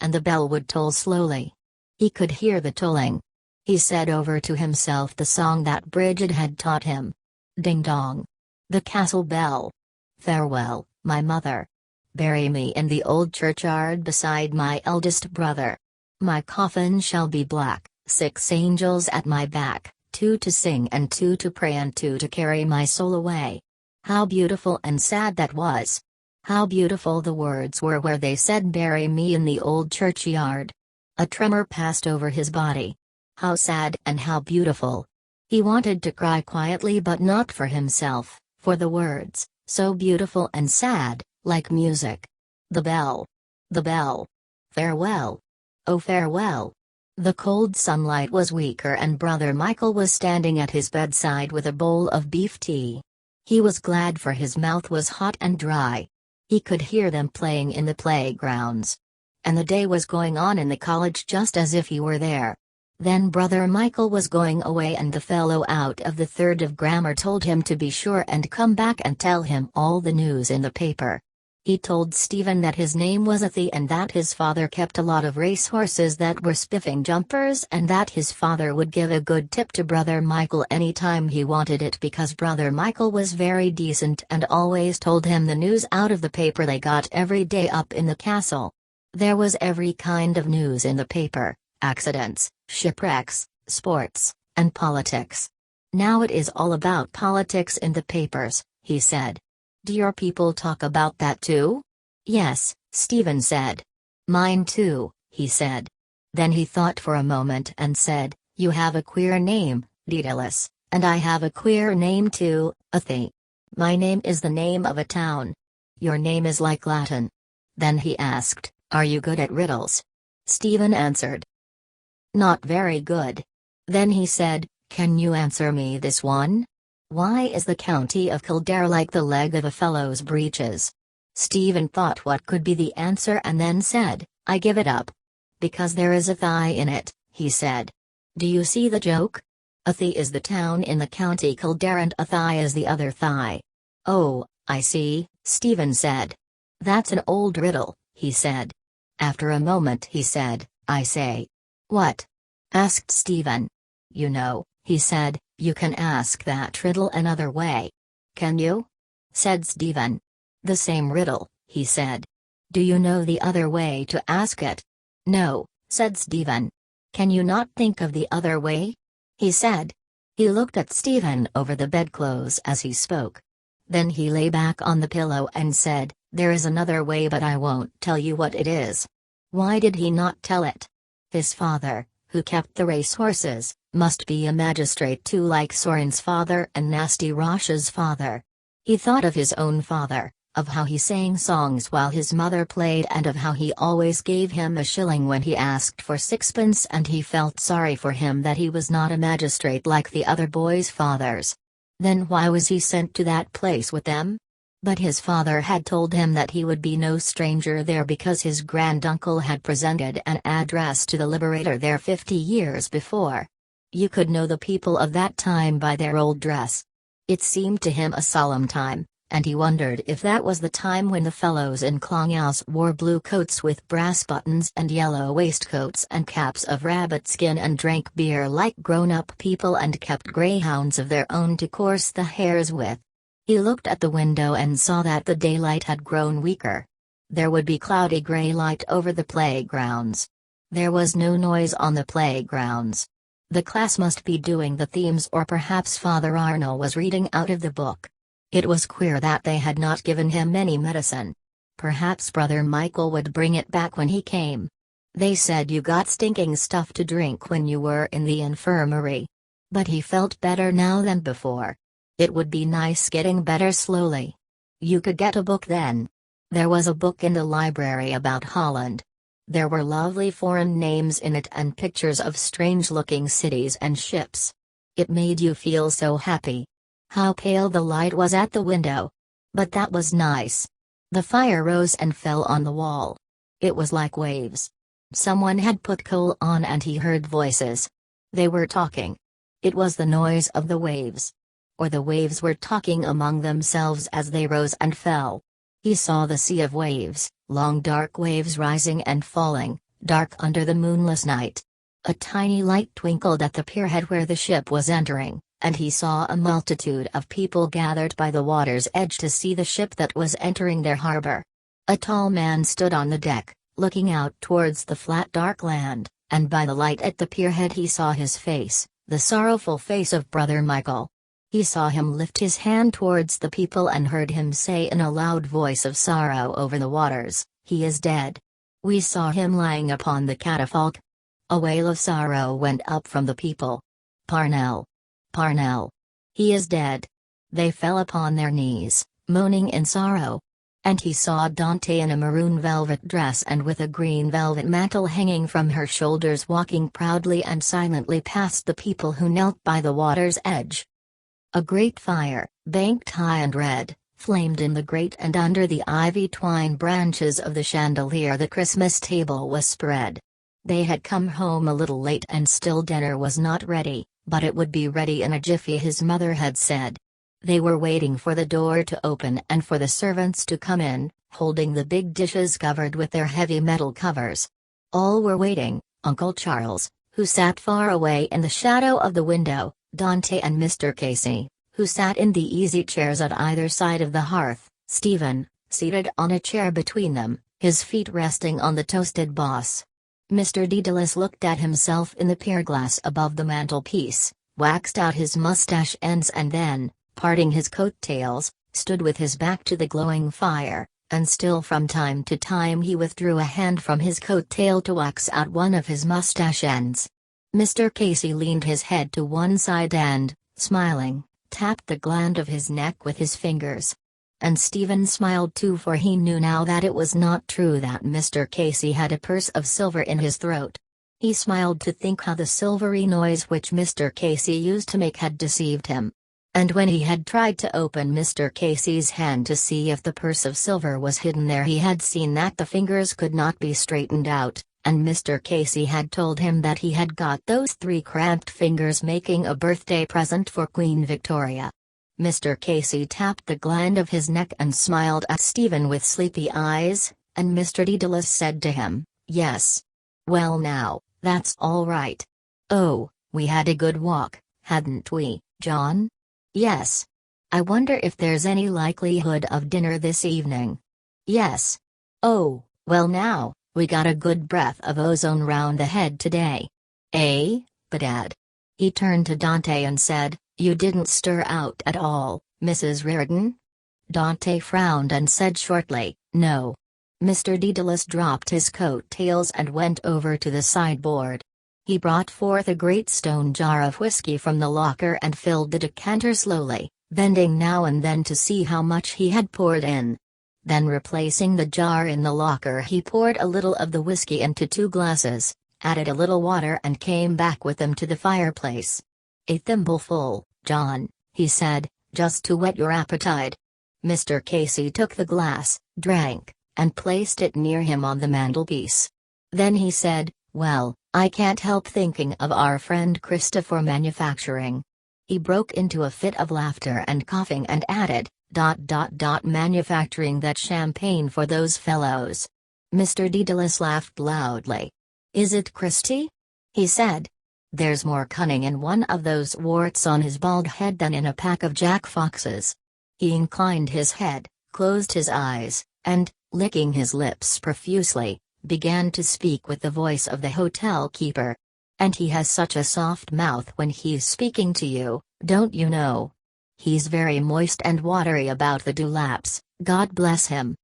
And the bell would toll slowly. He could hear the tolling. He said over to himself the song that Bridget had taught him. Ding dong. The castle bell. Farewell, my mother. Bury me in the old churchyard beside my eldest brother. My coffin shall be black, 6 angels at my back, 2 to sing and 2 to pray and 2 to carry my soul away. How beautiful and sad that was. How beautiful the words were where they said bury me in the old churchyard. A tremor passed over his body. How sad and how beautiful. He wanted to cry quietly, but not for himself, for the words, so beautiful and sad, like music. The bell. The bell. Farewell. Oh, farewell. The cold sunlight was weaker, and Brother Michael was standing at his bedside with a bowl of beef tea. He was glad, for his mouth was hot and dry. He could hear them playing in the playgrounds. And the day was going on in the college just as if he were there. Then Brother Michael was going away, and the fellow out of the 3rd of grammar told him to be sure and come back and tell him all the news in the paper. He told Stephen that his name was Athy, and that his father kept a lot of racehorses that were spiffing jumpers, and that his father would give a good tip to Brother Michael any time he wanted it, because Brother Michael was very decent and always told him the news out of the paper they got every day up in the castle. There was every kind of news in the paper: accidents, shipwrecks, sports, and politics. "Now it is all about politics in the papers," he said. "Do your people talk about that too?" "Yes," Stephen said. "Mine too," he said. Then he thought for a moment and said, "You have a queer name, Daedalus, and I have a queer name too, Athe. My name is the name of a town. Your name is like Latin." Then he asked, "Are you good at riddles?" Stephen answered, "Not very good." Then he said, "Can you answer me this one? Why is the county of Kildare like the leg of a fellow's breeches?" Stephen thought what could be the answer and then said, "I give it up. Because there is a thigh in it," he said. "Do you see the joke? Athe is the town in the county Kildare and Athe is the other thigh." "Oh, I see," Stephen said. "That's an old riddle," he said. After a moment he said, "I say." "What?" asked Stephen. "You know," he said, "you can ask that riddle another way." "Can you?" said Stephen. "The same riddle," he said. "Do you know the other way to ask it?" "No," said Stephen. "Can you not think of the other way?" he said. He looked at Stephen over the bedclothes as he spoke. Then he lay back on the pillow and said, "There is another way, but I won't tell you what it is." Why did he not tell it? His father, who kept the racehorses, must be a magistrate too, like Soren's father and Nasty Rosh's father. He thought of his own father, of how he sang songs while his mother played, and of how he always gave him a shilling when he asked for sixpence, and he felt sorry for him that he was not a magistrate like the other boys' fathers. Then why was he sent to that place with them? But his father had told him that he would be no stranger there because his granduncle had presented an address to the Liberator there 50 years before. You could know the people of that time by their old dress. It seemed to him a solemn time, and he wondered if that was the time when the fellows in Clonghouse wore blue coats with brass buttons and yellow waistcoats and caps of rabbit skin and drank beer like grown-up people and kept greyhounds of their own to course the hares with. He looked at the window and saw that the daylight had grown weaker. There would be cloudy grey light over the playgrounds. There was no noise on the playgrounds. The class must be doing the themes, or perhaps Father Arno was reading out of the book. It was queer that they had not given him any medicine. Perhaps Brother Michael would bring it back when he came. They said you got stinking stuff to drink when you were in the infirmary. But he felt better now than before. It would be nice getting better slowly. You could get a book then. There was a book in the library about Holland. There were lovely foreign names in it and pictures of strange-looking cities and ships. It made you feel so happy. How pale the light was at the window! But that was nice. The fire rose and fell on the wall. It was like waves. Someone had put coal on and he heard voices. They were talking. It was the noise of the waves. Or the waves were talking among themselves as they rose and fell. He saw the sea of waves, long dark waves rising and falling, dark under the moonless night. A tiny light twinkled at the pierhead where the ship was entering, and he saw a multitude of people gathered by the water's edge to see the ship that was entering their harbor. A tall man stood on the deck, looking out towards the flat dark land, and by the light at the pierhead he saw his face, the sorrowful face of Brother Michael. He saw him lift his hand towards the people and heard him say in a loud voice of sorrow over the waters, "He is dead." We saw him lying upon the catafalque. A wail of sorrow went up from the people. "Parnell! Parnell! He is dead!" They fell upon their knees, moaning in sorrow. And he saw Dante in a maroon velvet dress and with a green velvet mantle hanging from her shoulders, walking proudly and silently past the people who knelt by the water's edge. A great fire, banked high and red, flamed in the grate, and under the ivy-twine branches of the chandelier the Christmas table was spread. They had come home a little late and still dinner was not ready, but it would be ready in a jiffy, his mother had said. They were waiting for the door to open and for the servants to come in, holding the big dishes covered with their heavy metal covers. All were waiting: Uncle Charles, who sat far away in the shadow of the window, Dante and Mr. Casey, who sat in the easy chairs at either side of the hearth, Stephen, seated on a chair between them, his feet resting on the toasted boss. Mr. Dedalus looked at himself in the pier glass above the mantelpiece, waxed out his mustache ends and then, parting his coat-tails, stood with his back to the glowing fire, and still from time to time he withdrew a hand from his coat-tail to wax out one of his mustache ends. Mr. Casey leaned his head to one side and, smiling, tapped the gland of his neck with his fingers. And Stephen smiled too, for he knew now that it was not true that Mr. Casey had a purse of silver in his throat. He smiled to think how the silvery noise which Mr. Casey used to make had deceived him. And when he had tried to open Mr. Casey's hand to see if the purse of silver was hidden there, he had seen that the fingers could not be straightened out, and Mr. Casey had told him that he had got those 3 cramped fingers making a birthday present for Queen Victoria. Mr. Casey tapped the gland of his neck and smiled at Stephen with sleepy eyes, and Mr. Dedalus said to him, "Yes. Well now, that's all right. Oh, we had a good walk, hadn't we, John?" "Yes. I wonder if there's any likelihood of dinner this evening?" "Yes. Oh, well now, we got a good breath of ozone round the head today. Eh, Bedad?" He turned to Dante and said, "You didn't stir out at all, Mrs. Reardon?" Dante frowned and said shortly, "No." Mr. Dedalus dropped his coat-tails and went over to the sideboard. He brought forth a great stone jar of whiskey from the locker and filled the decanter slowly, bending now and then to see how much he had poured in. Then replacing the jar in the locker, he poured a little of the whiskey into 2 glasses, added a little water and came back with them to the fireplace. "A thimbleful, John," he said, "just to whet your appetite." Mr. Casey took the glass, drank, and placed it near him on the mantelpiece. Then he said, "Well, I can't help thinking of our friend Christopher manufacturing." He broke into a fit of laughter and coughing and added, ... manufacturing that champagne for those fellows." Mr. Dedalus laughed loudly. "Is it Christie?" he said. "There's more cunning in one of those warts on his bald head than in a pack of Jack Foxes." He inclined his head, closed his eyes, and, licking his lips profusely, began to speak with the voice of the hotel keeper. "And he has such a soft mouth when he's speaking to you, don't you know? He's very moist and watery about the dewlaps, God bless him."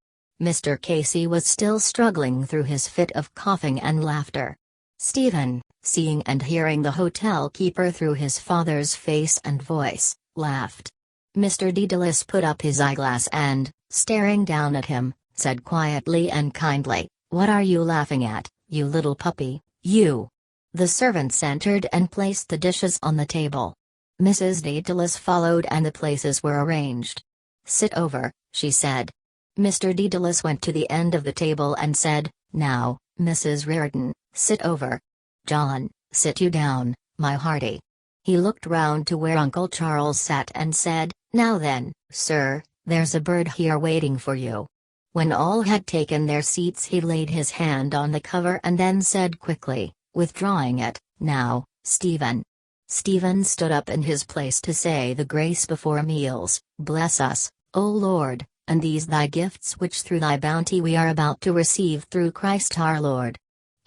Mr. Casey was still struggling through his fit of coughing and laughter. Stephen, seeing and hearing the hotel keeper through his father's face and voice, laughed. Mr. Dedalus put up his eyeglass and, staring down at him, said quietly and kindly, "What are you laughing at, you little puppy, you?" The servants entered and placed the dishes on the table. Mrs. Daedalus followed and the places were arranged. "Sit over," she said. Mr. Daedalus went to the end of the table and said, "Now, Mrs. Reardon, sit over. John, sit you down, my hearty." He looked round to where Uncle Charles sat and said, "Now then, sir, there's a bird here waiting for you." When all had taken their seats, he laid his hand on the cover and then said quickly, withdrawing it, "Now, Stephen." Stephen stood up in his place to say the grace before meals. "Bless us, O Lord, and these thy gifts which through thy bounty we are about to receive through Christ our Lord.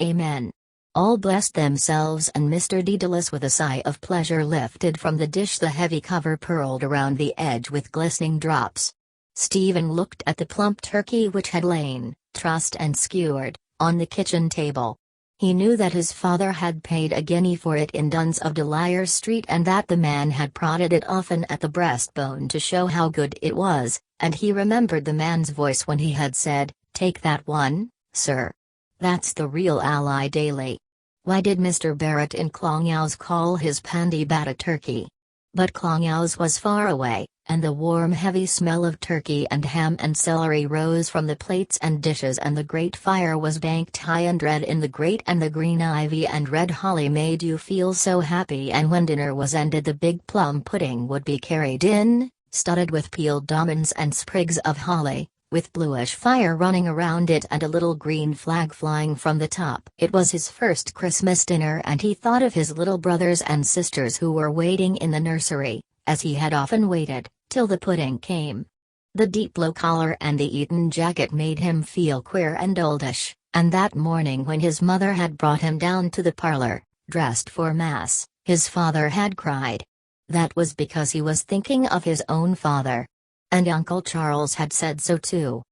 Amen." All blessed themselves, and Mr. Dedalus with a sigh of pleasure lifted from the dish the heavy cover pearled around the edge with glistening drops. Stephen looked at the plump turkey which had lain, trussed and skewered, on the kitchen table. He knew that his father had paid a guinea for it in Duns of Delier Street, and that the man had prodded it often at the breastbone to show how good it was, and he remembered the man's voice when he had said, "Take that one, sir. That's the real Ally Daily." Why did Mr. Barrett in Clongowes call his pandy bat a turkey? But Clongowes was far away, and the warm heavy smell of turkey and ham and celery rose from the plates and dishes, and the great fire was banked high and red in the grate, and the green ivy and red holly made you feel so happy, and when dinner was ended the big plum pudding would be carried in, studded with peeled almonds and sprigs of holly, with bluish fire running around it and a little green flag flying from the top. It was his first Christmas dinner, and he thought of his little brothers and sisters who were waiting in the nursery, as he had often waited, till the pudding came. The deep low collar and the Eton jacket made him feel queer and oldish, and that morning when his mother had brought him down to the parlor, dressed for mass, his father had cried. That was because he was thinking of his own father. And Uncle Charles had said so too.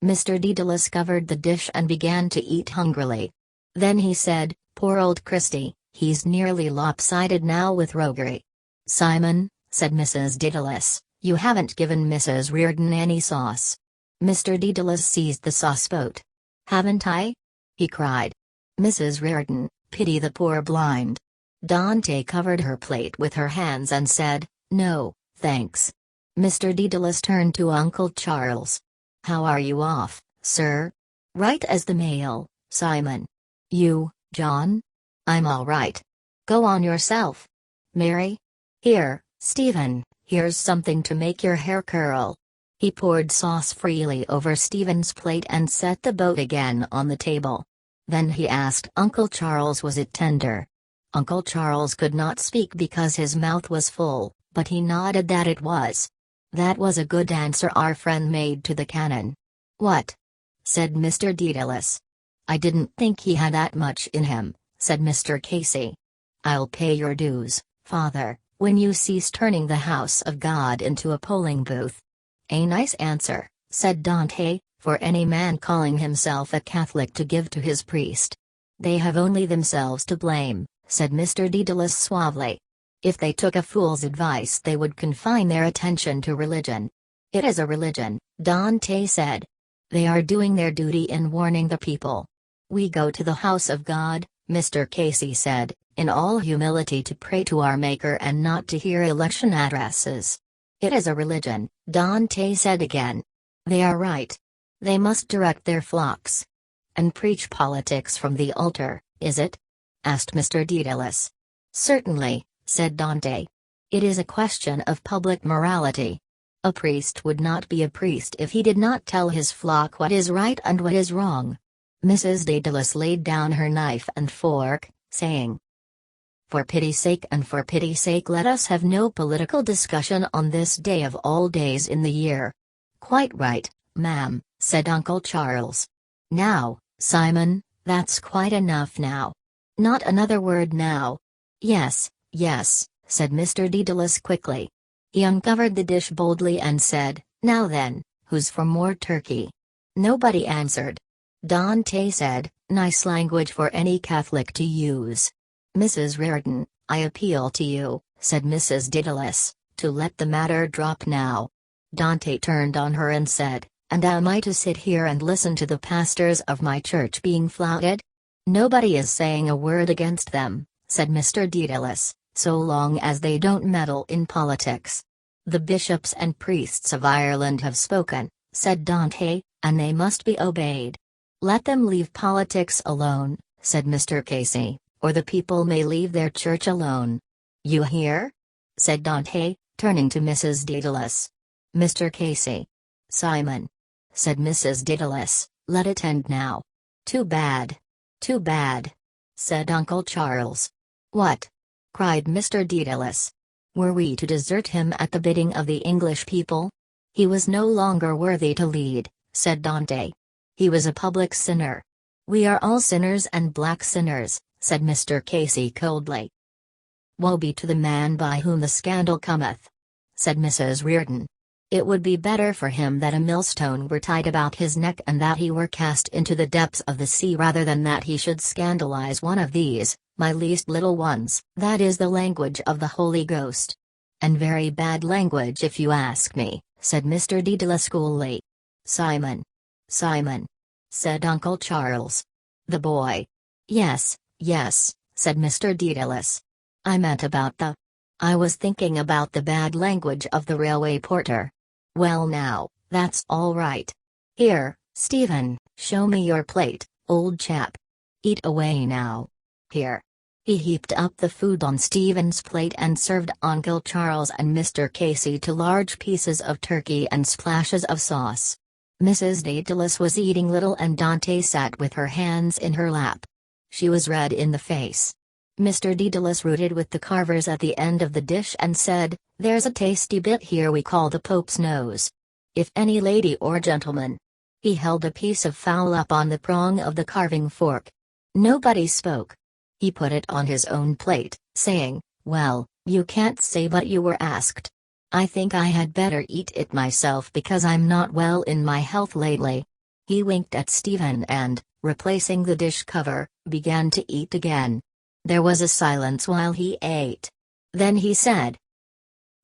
Mr. Dedalus covered the dish and began to eat hungrily. Then he said, "Poor old Christy, he's nearly lopsided now with roguery." "Simon," said Mrs. Dedalus, "you haven't given Mrs. Reardon any sauce." Mr. Dedalus seized the sauceboat. "Haven't I?" he cried. "Mrs. Reardon, pity the poor blind." Dante covered her plate with her hands and said, "No, thanks." Mr. Dedalus turned to Uncle Charles. "How are you off, sir?" "Right as the mail, Simon." "You, John?" "I'm all right." "Go on yourself." "Mary?" "Here, Stephen, here's something to make your hair curl." He poured sauce freely over Stephen's plate and set the boat again on the table. Then he asked Uncle Charles, was it tender? Uncle Charles could not speak because his mouth was full, but he nodded that it was. "That was a good answer our friend made to the canon." "What?" said Mr. Dedalus. "I didn't think he had that much in him," said Mr. Casey. "I'll pay your dues, Father, when you cease turning the house of God into a polling booth." "A nice answer," said Dante, "for any man calling himself a Catholic to give to his priest." "They have only themselves to blame," said Mr. Dedalus suavely. "If they took a fool's advice they would confine their attention to religion." "It is a religion," Dante said. "They are doing their duty in warning the people." "We go to the house of God," Mr. Casey said, "in all humility to pray to our Maker and not to hear election addresses." "It is a religion," Dante said again. "They are right. They must direct their flocks." "And preach politics from the altar, is it?" asked Mr. Dedalus. "Certainly," said Dante. "It is a question of public morality. A priest would not be a priest if he did not tell his flock what is right and what is wrong." Mrs. Daedalus laid down her knife and fork, saying, "For pity's sake and for pity's sake let us have no political discussion on this day of all days in the year." "Quite right, ma'am," said Uncle Charles. "Now, Simon, that's quite enough now. Not another word now." "Yes, yes," said Mr. Dedalus quickly. He uncovered the dish boldly and said, "Now then, who's for more turkey?" Nobody answered. Dante said, "Nice language for any Catholic to use." "Mrs. Reardon, I appeal to you," said Mrs. Dedalus, "to let the matter drop now." Dante turned on her and said, "And am I to sit here and listen to the pastors of my church being flouted?" "Nobody is saying a word against them," said Mr. Dedalus, "so long as they don't meddle in politics." "The bishops and priests of Ireland have spoken," said Dante, "and they must be obeyed." "Let them leave politics alone," said Mr. Casey, "or the people may leave their church alone." "You hear?" said Dante, turning to Mrs. Dedalus. "Mr. Casey." "Simon," said Mrs. Dedalus, "let it end now." "Too bad. Too bad," said Uncle Charles. "What?" cried Mr. Dedalus. "Were we to desert him at the bidding of the English people? He was no longer worthy to lead," said Dante. "He was a public sinner." "We are all sinners and black sinners," said Mr. Casey coldly. "Woe be to the man by whom the scandal cometh," said Mrs. Reardon. "It would be better for him that a millstone were tied about his neck and that he were cast into the depths of the sea rather than that he should scandalize one of these, my least little ones." "That is the language of the Holy Ghost. And very bad language if you ask me," said Mr. Dedalus coolly. "Simon." "Simon," said Uncle Charles. "The boy." "Yes, yes," said Mr. Dedalus. "I meant about the... I was thinking about the bad language of the railway porter." "Well now, that's all right. Here, Stephen, show me your plate, old chap. Eat away now. Here." He heaped up the food on Stephen's plate and served Uncle Charles and Mr. Casey to large pieces of turkey and splashes of sauce. Mrs. Daedalus was eating little and Dante sat with her hands in her lap. She was red in the face. Mr. Dedalus rooted with the carvers at the end of the dish and said, "There's a tasty bit here we call the Pope's nose." If any lady or gentleman. He held a piece of fowl up on the prong of the carving fork. Nobody spoke. He put it on his own plate, saying, "Well, you can't say but you were asked. I think I had better eat it myself because I'm not well in my health lately." He winked at Stephen and, replacing the dish cover, began to eat again. There was a silence while he ate. Then he said,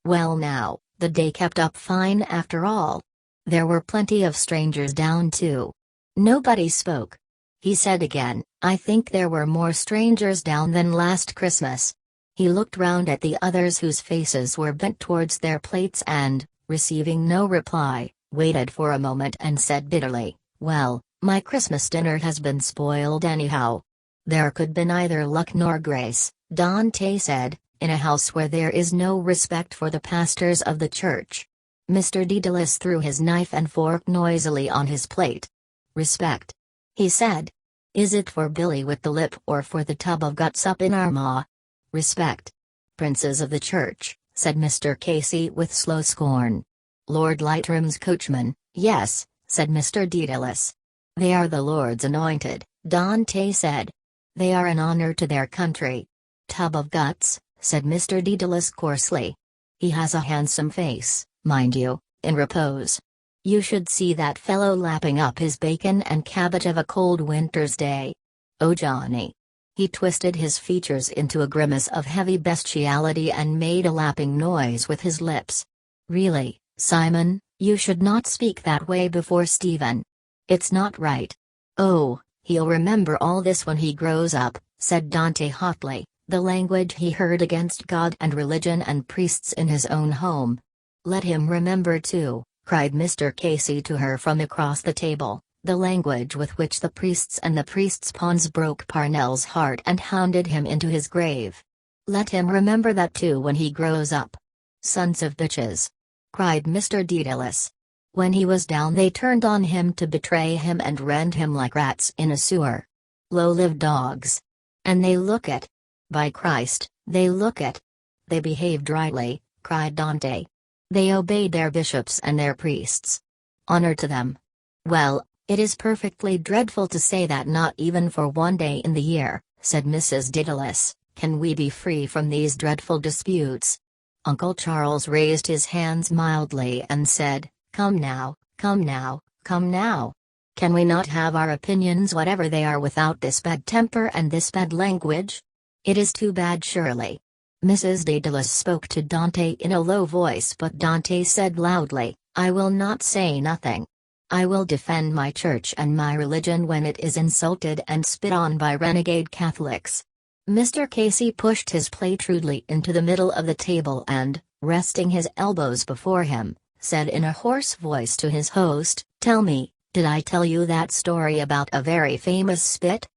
"Well now, the day kept up fine after all. There were plenty of strangers down too." Nobody spoke. He said again, "I think there were more strangers down than last Christmas." He looked round at the others whose faces were bent towards their plates and, receiving no reply, waited for a moment and said bitterly, "Well, my Christmas dinner has been spoiled anyhow." "There could be neither luck nor grace," Dante said, "in a house where there is no respect for the pastors of the church." Mr. Dedalus threw his knife and fork noisily on his plate. "Respect," he said. "Is it for Billy with the lip or for the tub of guts up in Armagh?" "Respect. Princes of the church," said Mr. Casey with slow scorn. "Lord Lightram's coachman, yes," said Mr. Dedalus. "They are the Lord's anointed," Dante said. "They are an honor to their country." "Tub of guts," said Mr. Dedalus coarsely. "He has a handsome face, mind you, in repose. You should see that fellow lapping up his bacon and cabbage of a cold winter's day. Oh Johnny!" He twisted his features into a grimace of heavy bestiality and made a lapping noise with his lips. "Really, Simon, you should not speak that way before Stephen. It's not right." "Oh, he'll remember all this when he grows up," said Dante hotly, "the language he heard against God and religion and priests in his own home." "Let him remember too," cried Mr. Casey to her from across the table, "the language with which the priests and the priests' pawns broke Parnell's heart and hounded him into his grave. Let him remember that too when he grows up." "Sons of bitches!" cried Mr. Dedalus. "When he was down they turned on him to betray him and rend him like rats in a sewer. Low-lived dogs. And they look it. By Christ, they look it. They behaved rightly," cried Dante. "They obeyed their bishops and their priests. Honor to them. Well, it is perfectly dreadful to say that not even for one day in the year," said Mrs. Dedalus, "can we be free from these dreadful disputes." Uncle Charles raised his hands mildly and said, "Come now, come now, come now. Can we not have our opinions whatever they are without this bad temper and this bad language? It is too bad surely." Mrs. Daedalus spoke to Dante in a low voice, but Dante said loudly, "I will not say nothing. I will defend my church and my religion when it is insulted and spit on by renegade Catholics." Mr. Casey pushed his plate rudely into the middle of the table and, resting his elbows before him, said in a hoarse voice to his host, "Tell me, did I tell you that story about a very famous spit?"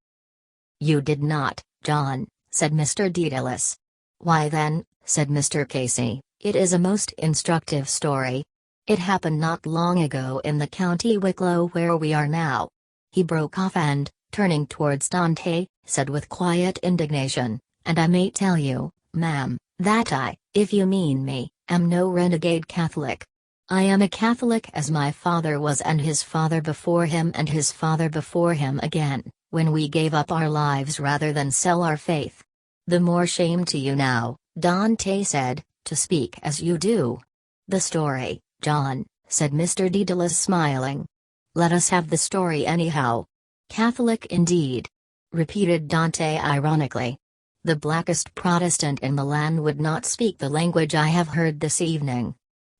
"You did not, John," said Mr. Dedalus. "Why then," said Mr. Casey, "it is a most instructive story. It happened not long ago in the county Wicklow where we are now." He broke off and, turning towards Dante, said with quiet indignation, "And I may tell you, ma'am, that I, if you mean me, am no renegade Catholic. I am a Catholic as my father was and his father before him and his father before him again, when we gave up our lives rather than sell our faith." "The more shame to you now," Dante said, "to speak as you do." "The story, John," said Mr. Dedalus smiling. "Let us have the story anyhow." "Catholic indeed," repeated Dante ironically. "The blackest Protestant in Milan would not speak the language I have heard this evening."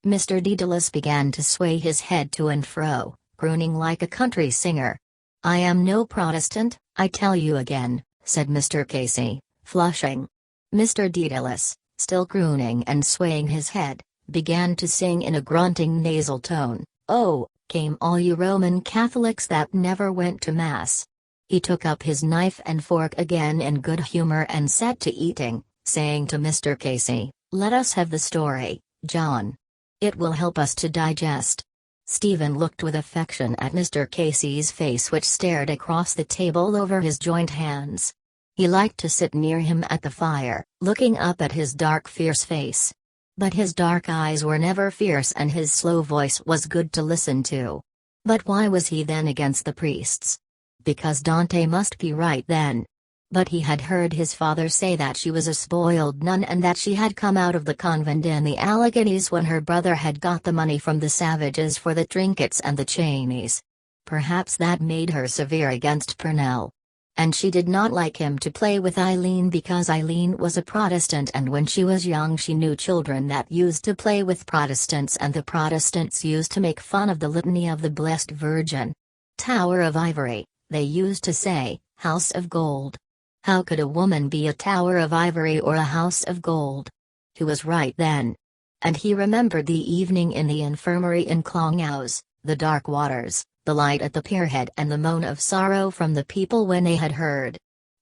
Mr. Dedalus began to sway his head to and fro, crooning like a country singer. "I am no Protestant, I tell you again," said Mr. Casey, flushing. Mr. Dedalus, still crooning and swaying his head, began to sing in a grunting nasal tone, "Oh, came all you Roman Catholics that never went to Mass." He took up his knife and fork again in good humor and set to eating, saying to Mr. Casey, "Let us have the story, John. It will help us to digest." Stephen looked with affection at Mr. Casey's face, which stared across the table over his joined hands. He liked to sit near him at the fire, looking up at his dark fierce face. But his dark eyes were never fierce and his slow voice was good to listen to. But why was he then against the priests? Because Dante must be right then. But he had heard his father say that she was a spoiled nun and that she had come out of the convent in the Alleghenies when her brother had got the money from the savages for the trinkets and the chainies. Perhaps that made her severe against Purnell. And she did not like him to play with Eileen because Eileen was a Protestant, and when she was young she knew children that used to play with Protestants, and the Protestants used to make fun of the Litany of the Blessed Virgin. Tower of Ivory, they used to say, House of Gold. How could a woman be a Tower of Ivory or a House of Gold? He was right then. And he remembered the evening in the infirmary in Clongowes, the dark waters, the light at the pierhead, and the moan of sorrow from the people when they had heard.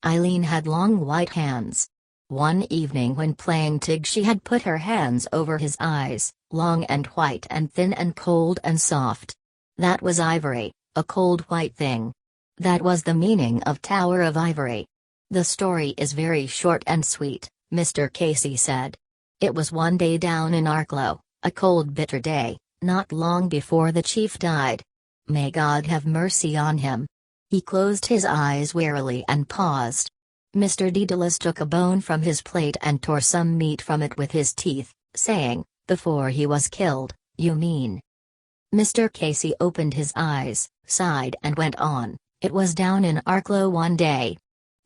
Eileen had long white hands. One evening when playing tig she had put her hands over his eyes, long and white and thin and cold and soft. That was ivory, a cold white thing. That was the meaning of Tower of Ivory. The story is very short and sweet, Mr. Casey said. It was one day down in Arklow, a cold bitter day, not long before the chief died. May God have mercy on him. He closed his eyes wearily and paused. Mr. Daedalus took a bone from his plate and tore some meat from it with his teeth, saying, "Before he was killed, you mean?" Mr. Casey opened his eyes, sighed and went on. "It was down in Arklow one day.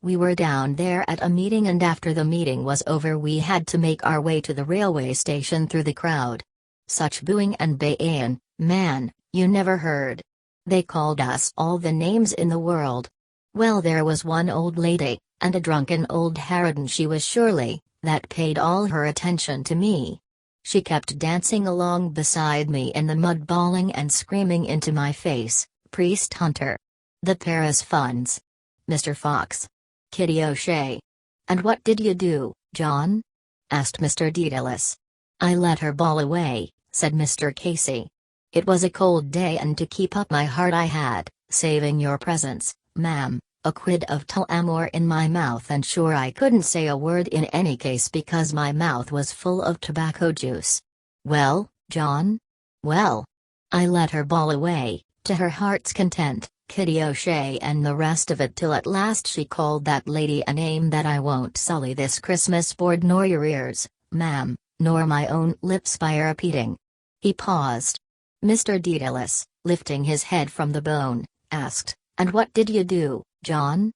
We were down there at a meeting, and after the meeting was over we had to make our way to the railway station through the crowd. Such booing and baying, man, you never heard. They called us all the names in the world. Well, there was one old lady, and a drunken old harridan she was surely, that paid all her attention to me. She kept dancing along beside me in the mud, bawling and screaming into my face, 'Priest Hunter! The Paris funds! Mr. Fox! Kitty O'Shea!' And what did you do, John?" asked Mr. Dedalus. "I let her bawl away," said Mr. Casey. "It was a cold day, and to keep up my heart I had, saving your presence, ma'am, a quid of Tullamore in my mouth, and sure I couldn't say a word in any case because my mouth was full of tobacco juice." "Well, John?" "Well, I let her bawl away, to her heart's content, Kitty O'Shea and the rest of it, till at last she called that lady a name that I won't sully this Christmas board nor your ears, ma'am, nor my own lips by repeating." He paused. Mr. Dedalus, lifting his head from the bone, asked, "And what did you do, John?"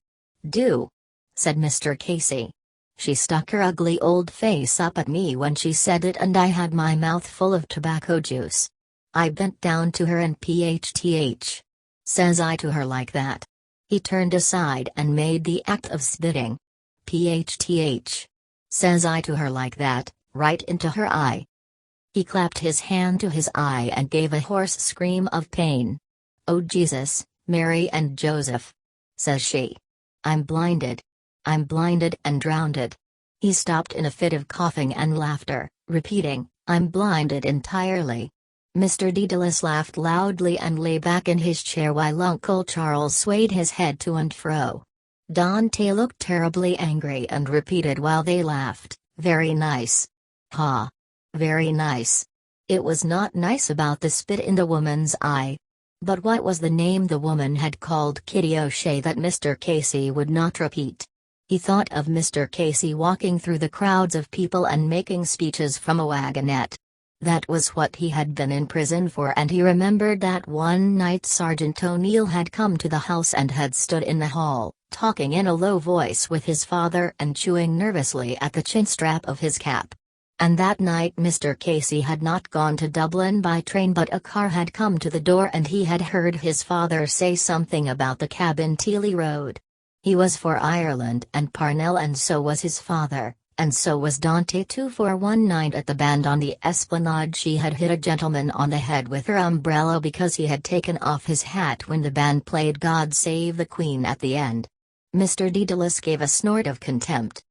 "Do?" said Mr. Casey. "She stuck her ugly old face up at me when she said it, and I had my mouth full of tobacco juice. I bent down to her and phtH. Says I to her like that." He turned aside and made the act of spitting. "PhtH. Says I to her like that, right into her eye." He clapped his hand to his eye and gave a hoarse scream of pain. "Oh Jesus, Mary and Joseph!" says she. I'm blinded and drowned." He stopped in a fit of coughing and laughter, repeating, "I'm blinded entirely." Mr. Dedalus laughed loudly and lay back in his chair while Uncle Charles swayed his head to and fro. Dante looked terribly angry and repeated while they laughed, "Very nice. Ha! Very nice." It was not nice about the spit in the woman's eye. But what was the name the woman had called Kitty O'Shea that Mr. Casey would not repeat? He thought of Mr. Casey walking through the crowds of people and making speeches from a wagonette. That was what he had been in prison for, and he remembered that one night Sergeant O'Neill had come to the house and had stood in the hall, talking in a low voice with his father and chewing nervously at the chinstrap of his cap. And that night Mr. Casey had not gone to Dublin by train, but a car had come to the door and he had heard his father say something about the cab in Teely Road. He was for Ireland and Parnell, and so was his father, and so was Dante too, for one night at the band on the Esplanade she had hit a gentleman on the head with her umbrella because he had taken off his hat when the band played God Save the Queen at the end. Mr. Dedalus gave a snort of contempt.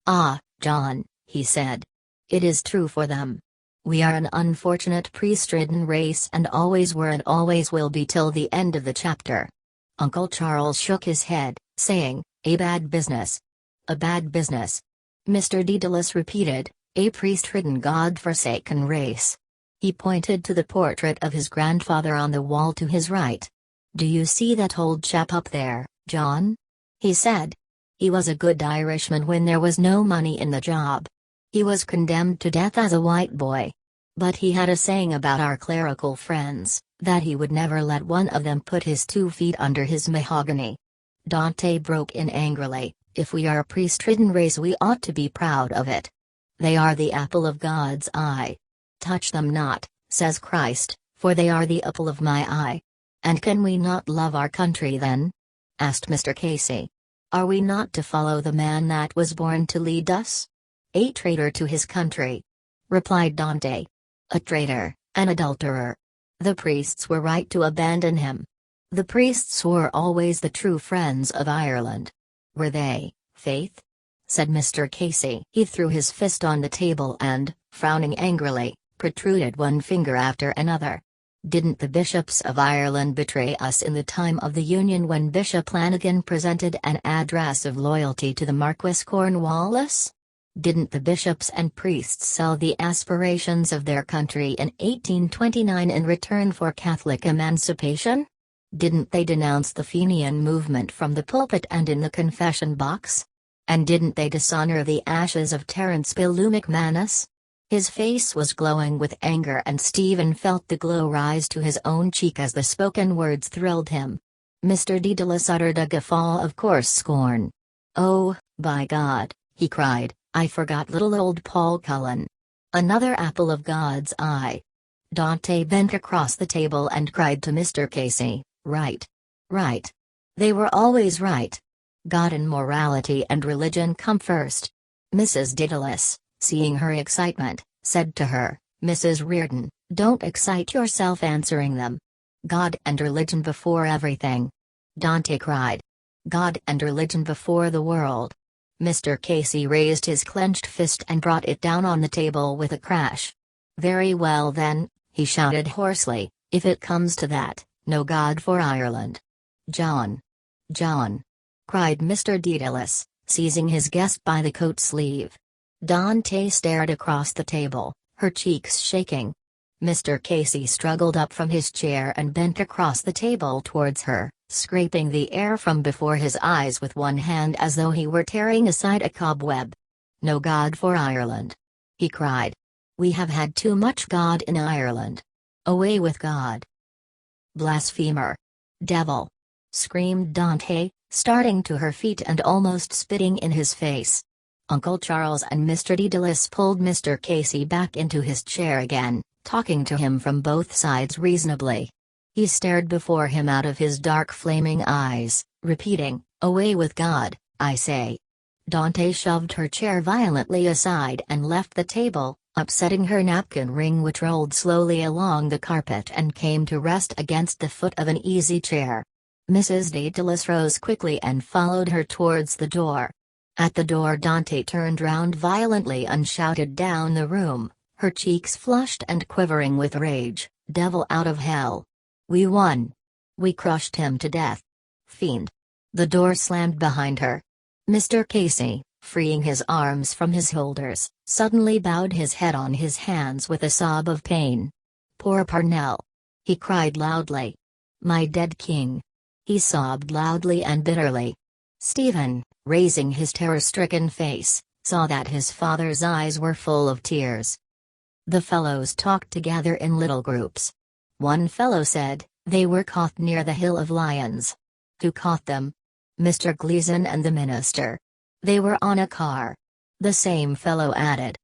"Ah, John," he said. "It is true for them. We are an unfortunate priest-ridden race, and always were and always will be till the end of the chapter." Uncle Charles shook his head, saying, "A bad business. A bad business." Mr. Dedalus repeated, A priest-ridden God-forsaken race. He pointed to the portrait of his grandfather on the wall to his right. "Do you see that old chap up there, John?" he said. "He was a good Irishman when there was no money in the job. He was condemned to death as a white boy. But he had a saying about our clerical friends, that he would never let one of them put his 2 feet under his mahogany." Dante broke in angrily, "If we are a priest-ridden race, we ought to be proud of it. They are the apple of God's eye. Touch them not, says Christ, for they are the apple of my eye. And can we not love our country then?" asked Mr. Casey. "Are we not to follow the man that was born to lead us? A traitor to his country," replied Dante. "A traitor, an adulterer. The priests were right to abandon him. The priests were always the true friends of Ireland. Were they, Faith?" said Mr. Casey. He threw his fist on the table and, frowning angrily, protruded one finger after another. "Didn't the bishops of Ireland betray us in the time of the Union when Bishop Flanagan presented an address of loyalty to the Marquis Cornwallis? Didn't the bishops and priests sell the aspirations of their country in 1829 in return for Catholic emancipation? Didn't they denounce the Fenian movement from the pulpit and in the confession box? And didn't they dishonor the ashes of Terence Billou McManus?" His face was glowing with anger, and Stephen felt the glow rise to his own cheek as the spoken words thrilled him. Mr. Dedalus uttered a guffaw of coarse scorn. "Oh, by God," he cried, "I forgot little old Paul Cullen. Another apple of God's eye." Dante bent across the table and cried to Mr. Casey, "Right. Right. They were always right. God and morality and religion come first." Mrs. Dedalus, seeing her excitement, said to her, "Mrs. Reardon, don't excite yourself answering them. God and religion before everything." Dante cried. "God and religion before the world." Mr. Casey raised his clenched fist and brought it down on the table with a crash. "Very well then," he shouted hoarsely, "if it comes to that, no God for Ireland." "John! John!" cried Mr. Dedalus, seizing his guest by the coat sleeve. Dante stared across the table, her cheeks shaking. Mr. Casey struggled up from his chair and bent across the table towards her, scraping the air from before his eyes with one hand as though he were tearing aside a cobweb. "No God for Ireland!" he cried. "We have had too much God in Ireland. Away with God!" "Blasphemer! Devil!" screamed Dante, starting to her feet and almost spitting in his face. Uncle Charles and Mr. Dedalus pulled Mr. Casey back into his chair again, talking to him from both sides reasonably. He stared before him out of his dark flaming eyes, repeating, "Away with God, I say." Dante shoved her chair violently aside and left the table, upsetting her napkin ring, which rolled slowly along the carpet and came to rest against the foot of an easy chair. Mrs. Daedalus rose quickly and followed her towards the door. At the door Dante turned round violently and shouted down the room, her cheeks flushed and quivering with rage, "Devil out of hell! We won! We crushed him to death! Fiend!" The door slammed behind her. Mr. Casey, freeing his arms from his holders, suddenly bowed his head on his hands with a sob of pain. "Poor Parnell!" he cried loudly. "My dead king!" He sobbed loudly and bitterly. Stephen, raising his terror-stricken face, saw that his father's eyes were full of tears. The fellows talked together in little groups. One fellow said, "They were caught near the Hill of Lions." "Who caught them?" "Mr. Gleason and the minister. They were on a car." The same fellow added.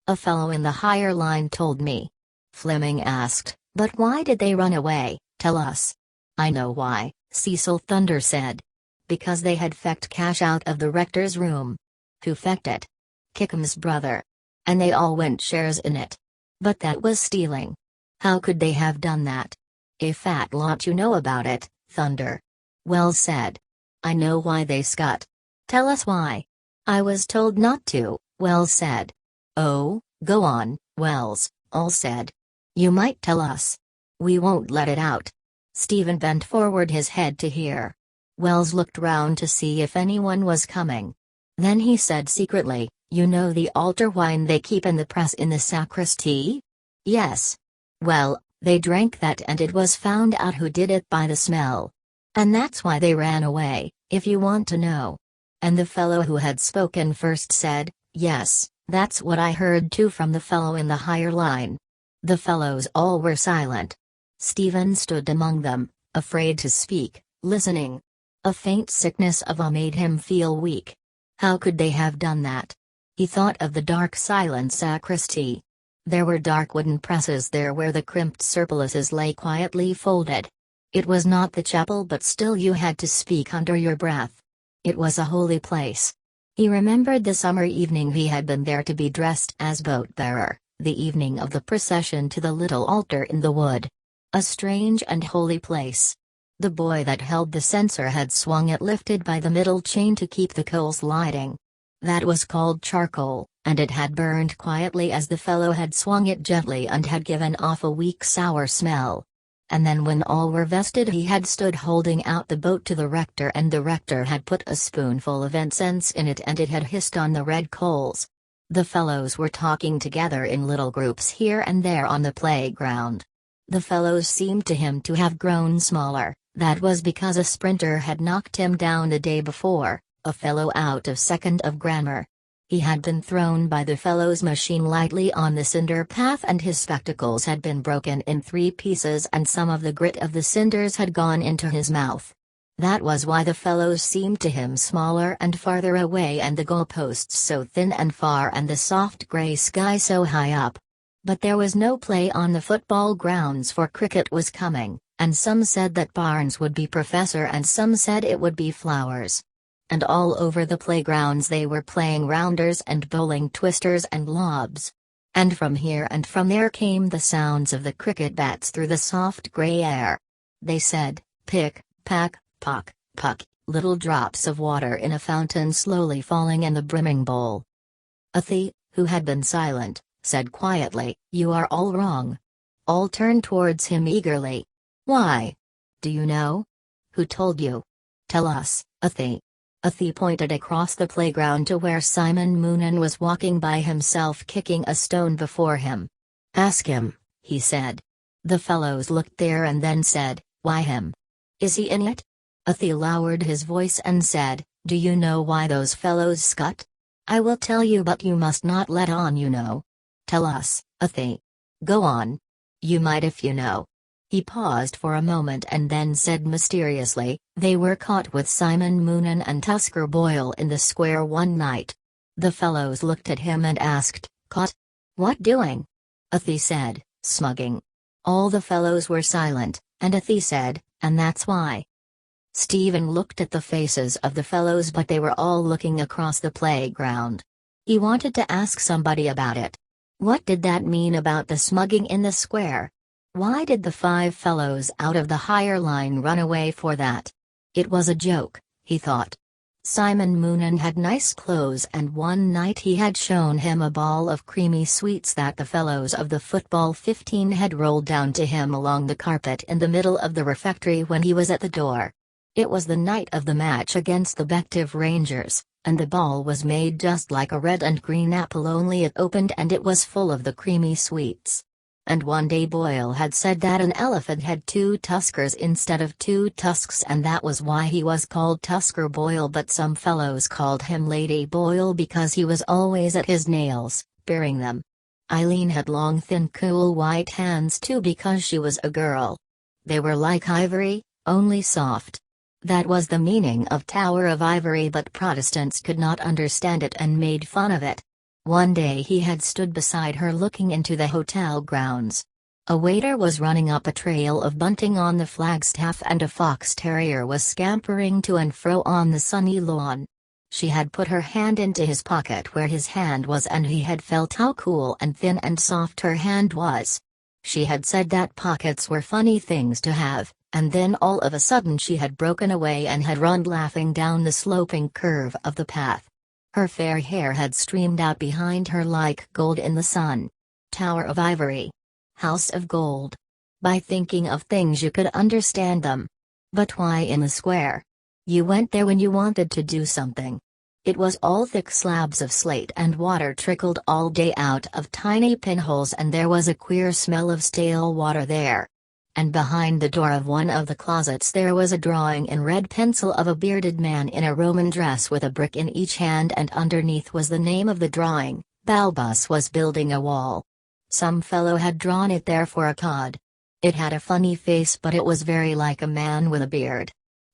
"A fellow in the higher line told me." Fleming asked, "But why did they run away? Tell us." "I know why," Cecil Thunder said. "Because they had fecked cash out of the rector's room." "Who fecked it?" "Kickham's brother. And they all went shares in it." "But that was stealing." "How could they have done that?" "A fat lot you know about it, Thunder." "Well said. I know why they scut." "Tell us why." "I was told not to." "Wells said." "Oh, go on, Wells," all said. "You might tell us." "We won't let it out." Stephen bent forward his head to hear. Wells looked round to see if anyone was coming. Then he said secretly, You know the altar wine they keep in the press in the sacristy? Yes. Well, they drank that and it was found out who did it by the smell. And that's why they ran away, if you want to know. And the fellow who had spoken first said, yes, that's what I heard too from the fellow in the higher line. The fellows all were silent. Stephen stood among them, afraid to speak, listening. A faint sickness of awe made him feel weak. How could they have done that? He thought of the dark silent sacristy. There were dark wooden presses there where the crimped surplices lay quietly folded. It was not the chapel but still you had to speak under your breath. It was a holy place. He remembered the summer evening he had been there to be dressed as boat-bearer, the evening of the procession to the little altar in the wood. A strange and holy place. The boy that held the censer had swung it lifted by the middle chain to keep the coals lighting. That was called charcoal, and it had burned quietly as the fellow had swung it gently and had given off a weak sour smell. And then when all were vested he had stood holding out the boat to the rector and the rector had put a spoonful of incense in it and it had hissed on the red coals. The fellows were talking together in little groups here and there on the playground. The fellows seemed to him to have grown smaller. That was because a sprinter had knocked him down the day before, a fellow out of second of grammar. He had been thrown by the fellow's machine lightly on the cinder path and his spectacles had been broken in 3 pieces and some of the grit of the cinders had gone into his mouth. That was why the fellows seemed to him smaller and farther away and the goalposts so thin and far and the soft grey sky so high up. But there was no play on the football grounds for cricket was coming, and some said that Barnes would be professor and some said it would be Flowers. And all over the playgrounds they were playing rounders and bowling twisters and lobs. And from here and from there came the sounds of the cricket bats through the soft grey air. They said, pick, pack, pock, puck, little drops of water in a fountain slowly falling in the brimming bowl. Athy, who had been silent, said quietly, "You are all wrong." All turned towards him eagerly. "Why? Do you know? Who told you? Tell us, Athy." Athy pointed across the playground to where Simon Moonan was walking by himself kicking a stone before him. "Ask him," he said. The fellows looked there and then said, "Why him? Is he in it?" Athy lowered his voice and said, "Do you know why those fellows scut? I will tell you but you must not let on you know. Tell us, Athy. Go on. You might if you know." He paused for a moment and then said mysteriously, "They were caught with Simon Moonan and Tusker Boyle in the square one night." The fellows looked at him and asked, "Caught? What doing?" Athy said, "Smugging." All the fellows were silent, and Athy said, "And that's why." Stephen looked at the faces of the fellows but they were all looking across the playground. He wanted to ask somebody about it. What did that mean about the smugging in the square? Why did the 5 fellows out of the higher line run away for that? It was a joke, he thought. Simon Moonan had nice clothes and one night he had shown him a ball of creamy sweets that the fellows of the football 15 had rolled down to him along the carpet in the middle of the refectory when he was at the door. It was the night of the match against the Bective Rangers, and the ball was made just like a red and green apple only it opened and it was full of the creamy sweets. And one day Boyle had said that an elephant had 2 tuskers instead of 2 tusks and that was why he was called Tusker Boyle but some fellows called him Lady Boyle because he was always at his nails, paring them. Eileen had long thin cool white hands too because she was a girl. They were like ivory, only soft. That was the meaning of Tower of Ivory but Protestants could not understand it and made fun of it. One day he had stood beside her looking into the hotel grounds. A waiter was running up a trail of bunting on the flagstaff and a fox terrier was scampering to and fro on the sunny lawn. She had put her hand into his pocket where his hand was and he had felt how cool and thin and soft her hand was. She had said that pockets were funny things to have, and then all of a sudden she had broken away and had run laughing down the sloping curve of the path. Her fair hair had streamed out behind her like gold in the sun. Tower of Ivory. House of Gold. By thinking of things you could understand them. But why in the square? You went there when you wanted to do something. It was all thick slabs of slate, and water trickled all day out of tiny pinholes, and there was a queer smell of stale water there. And behind the door of one of the closets there was a drawing in red pencil of a bearded man in a Roman dress with a brick in each hand, and underneath was the name of the drawing: Balbus was building a wall. Some fellow had drawn it there for a cod. It had a funny face, but it was very like a man with a beard.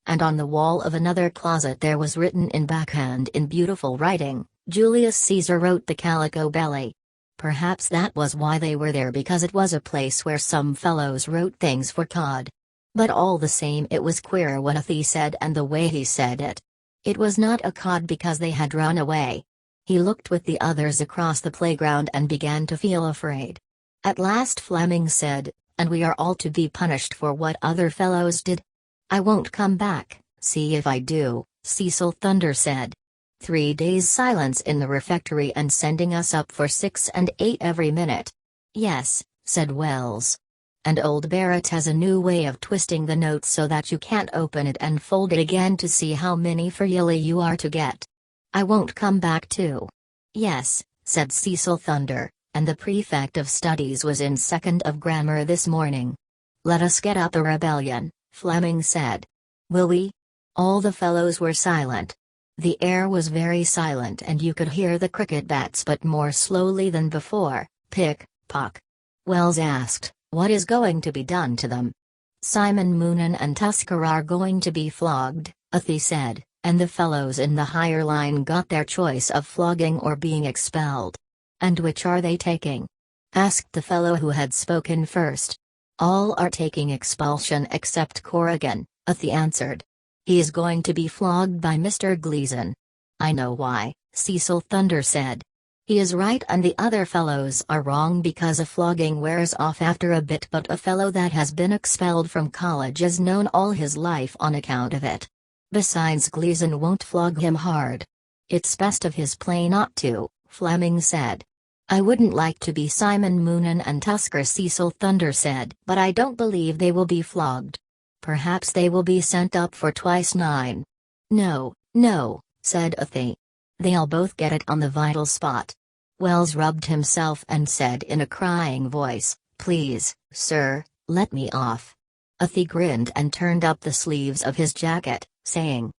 And on the wall of another closet there was written in backhand in beautiful writing: Julius Caesar wrote the Calico Belly. Perhaps that was why they were there, because it was a place where some fellows wrote things for cod. But all the same it was queer what he said and the way he said it. It was not a cod because they had run away. He looked with the others across the playground and began to feel afraid. At last Fleming said, "And we are all to be punished for what other fellows did?" "I won't come back, see if I do," Cecil Thunder said. 3 days silence in the refectory and sending us up for 6 and 8 every minute. "Yes," said Wells. "And old Barrett has a new way of twisting the notes so that you can't open it and fold it again to see how many fairly you are to get." "I won't come back too." "Yes," said Cecil Thunder, "and the prefect of studies was in second of grammar this morning." "Let us get up a rebellion," Fleming said. "Will we?" All the fellows were silent. The air was very silent, and you could hear the cricket bats, but more slowly than before. Pick, pock. Wells asked, "What is going to be done to them?" "Simon Moonan and Tusker are going to be flogged," Athie said, "and the fellows in the higher line got their choice of flogging or being expelled." "And which are they taking?" asked the fellow who had spoken first. "All are taking expulsion except Corrigan," Athie answered. "He is going to be flogged by Mr. Gleason." "I know why," Cecil Thunder said. "He is right and the other fellows are wrong, because a flogging wears off after a bit, but a fellow that has been expelled from college is known all his life on account of it. Besides, Gleason won't flog him hard. It's best of his play not to," Fleming said. "I wouldn't like to be Simon Moonan and Tusker," Cecil Thunder said, "but I don't believe they will be flogged. Perhaps they will be sent up for twice 9. "No, no," said Athie. "They'll both get it on the vital spot." Wells rubbed himself and said in a crying voice, "Please, sir, let me off." Athie grinned and turned up the sleeves of his jacket, saying,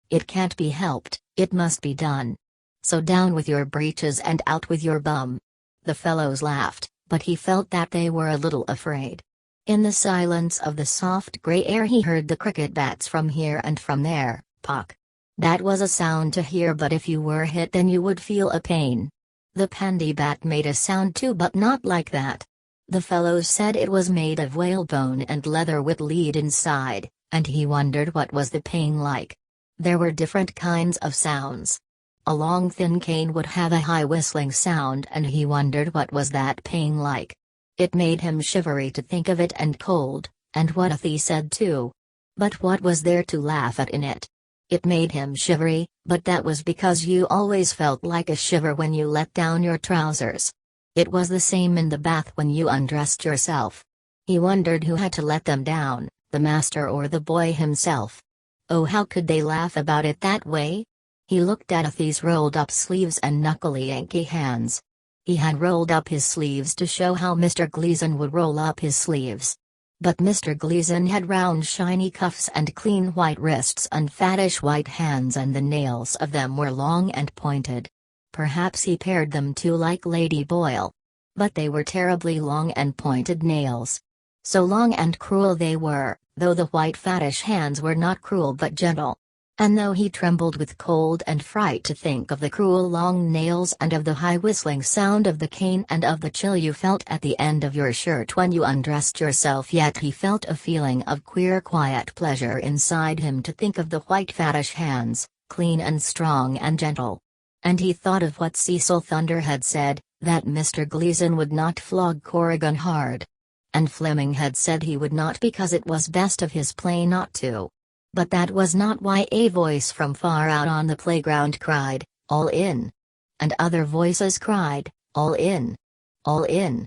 "It can't be helped, it must be done. So down with your breeches and out with your bum." The fellows laughed, but he felt that they were a little afraid. In the silence of the soft grey air he heard the cricket bats from here and from there. Pock. That was a sound to hear, but if you were hit then you would feel a pain. The pandy bat made a sound too, but not like that. The fellows said it was made of whalebone and leather with lead inside, and he wondered what was the pain like. There were different kinds of sounds. A long thin cane would have a high whistling sound, and he wondered what was that pain like. It made him shivery to think of it, and cold, and what Athie said too. But what was there to laugh at in it? It made him shivery, but that was because you always felt like a shiver when you let down your trousers. It was the same in the bath when you undressed yourself. He wondered who had to let them down, the master or the boy himself. Oh, how could they laugh about it that way? He looked at Athie's rolled up sleeves and knuckly Yankee hands. He had rolled up his sleeves to show how Mr. Gleason would roll up his sleeves. But Mr. Gleason had round shiny cuffs and clean white wrists and fattish white hands, and the nails of them were long and pointed. Perhaps he pared them too, like Lady Boyle. But they were terribly long and pointed nails. So long and cruel they were, though the white fattish hands were not cruel but gentle. And though he trembled with cold and fright to think of the cruel long nails and of the high whistling sound of the cane and of the chill you felt at the end of your shirt when you undressed yourself, yet he felt a feeling of queer quiet pleasure inside him to think of the white fattish hands, clean and strong and gentle. And he thought of what Cecil Thunder had said, that Mr. Gleason would not flog Corrigan hard. And Fleming had said he would not because it was best of his play not to. But that was not why a voice from far out on the playground cried, "All in!" And other voices cried, "All in! All in!"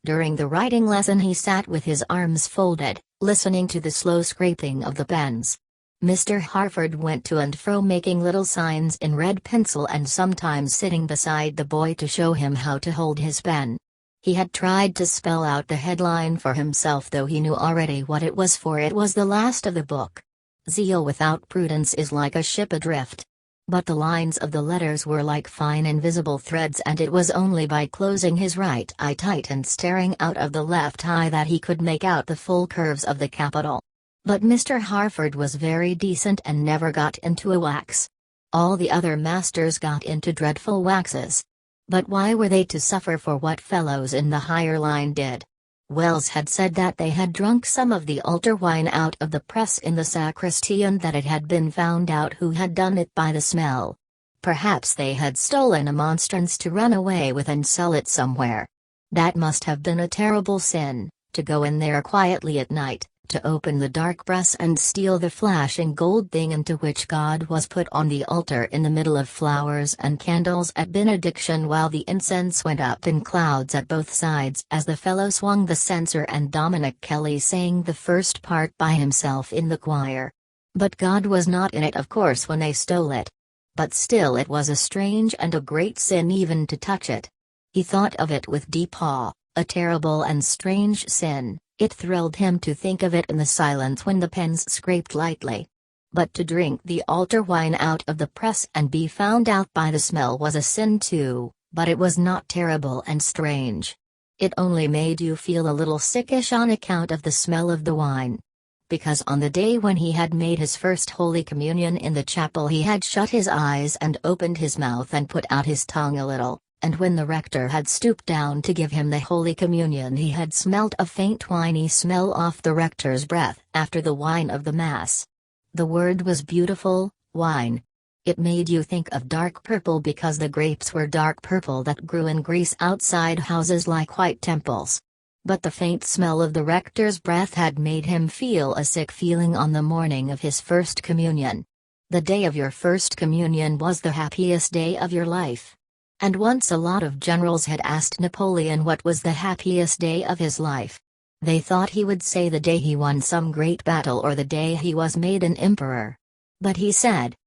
During the writing lesson he sat with his arms folded, listening to the slow scraping of the pens. Mr. Harford went to and fro making little signs in red pencil and sometimes sitting beside the boy to show him how to hold his pen. He had tried to spell out the headline for himself, though he knew already what it was, for it was the last of the book. Zeal without prudence is like a ship adrift. But the lines of the letters were like fine invisible threads, and it was only by closing his right eye tight and staring out of the left eye that he could make out the full curves of the capital. But Mr. Harford was very decent and never got into a wax. All the other masters got into dreadful waxes. But why were they to suffer for what fellows in the higher line did? Wells had said that they had drunk some of the altar wine out of the press in the sacristy, and that it had been found out who had done it by the smell. Perhaps they had stolen a monstrance to run away with and sell it somewhere. That must have been a terrible sin, to go in there quietly at night, to open the dark press and steal the flashing gold thing into which God was put on the altar in the middle of flowers and candles at benediction, while the incense went up in clouds at both sides as the fellow swung the censer and Dominic Kelly sang the first part by himself in the choir. But God was not in it, of course, when they stole it. But still it was a strange and a great sin even to touch it. He thought of it with deep awe, a terrible and strange sin. It thrilled him to think of it in the silence when the pens scraped lightly. But to drink the altar wine out of the press and be found out by the smell was a sin too, but it was not terrible and strange. It only made you feel a little sickish on account of the smell of the wine. Because on the day when he had made his first Holy Communion in the chapel he had shut his eyes and opened his mouth and put out his tongue a little. And when the rector had stooped down to give him the Holy Communion he had smelt a faint winey smell off the rector's breath after the wine of the Mass. The word was beautiful, wine. It made you think of dark purple because the grapes were dark purple that grew in Greece outside houses like white temples. But the faint smell of the rector's breath had made him feel a sick feeling on the morning of his first communion. The day of your first communion was the happiest day of your life. And once a lot of generals had asked Napoleon what was the happiest day of his life. They thought he would say the day he won some great battle or the day he was made an emperor. But he said,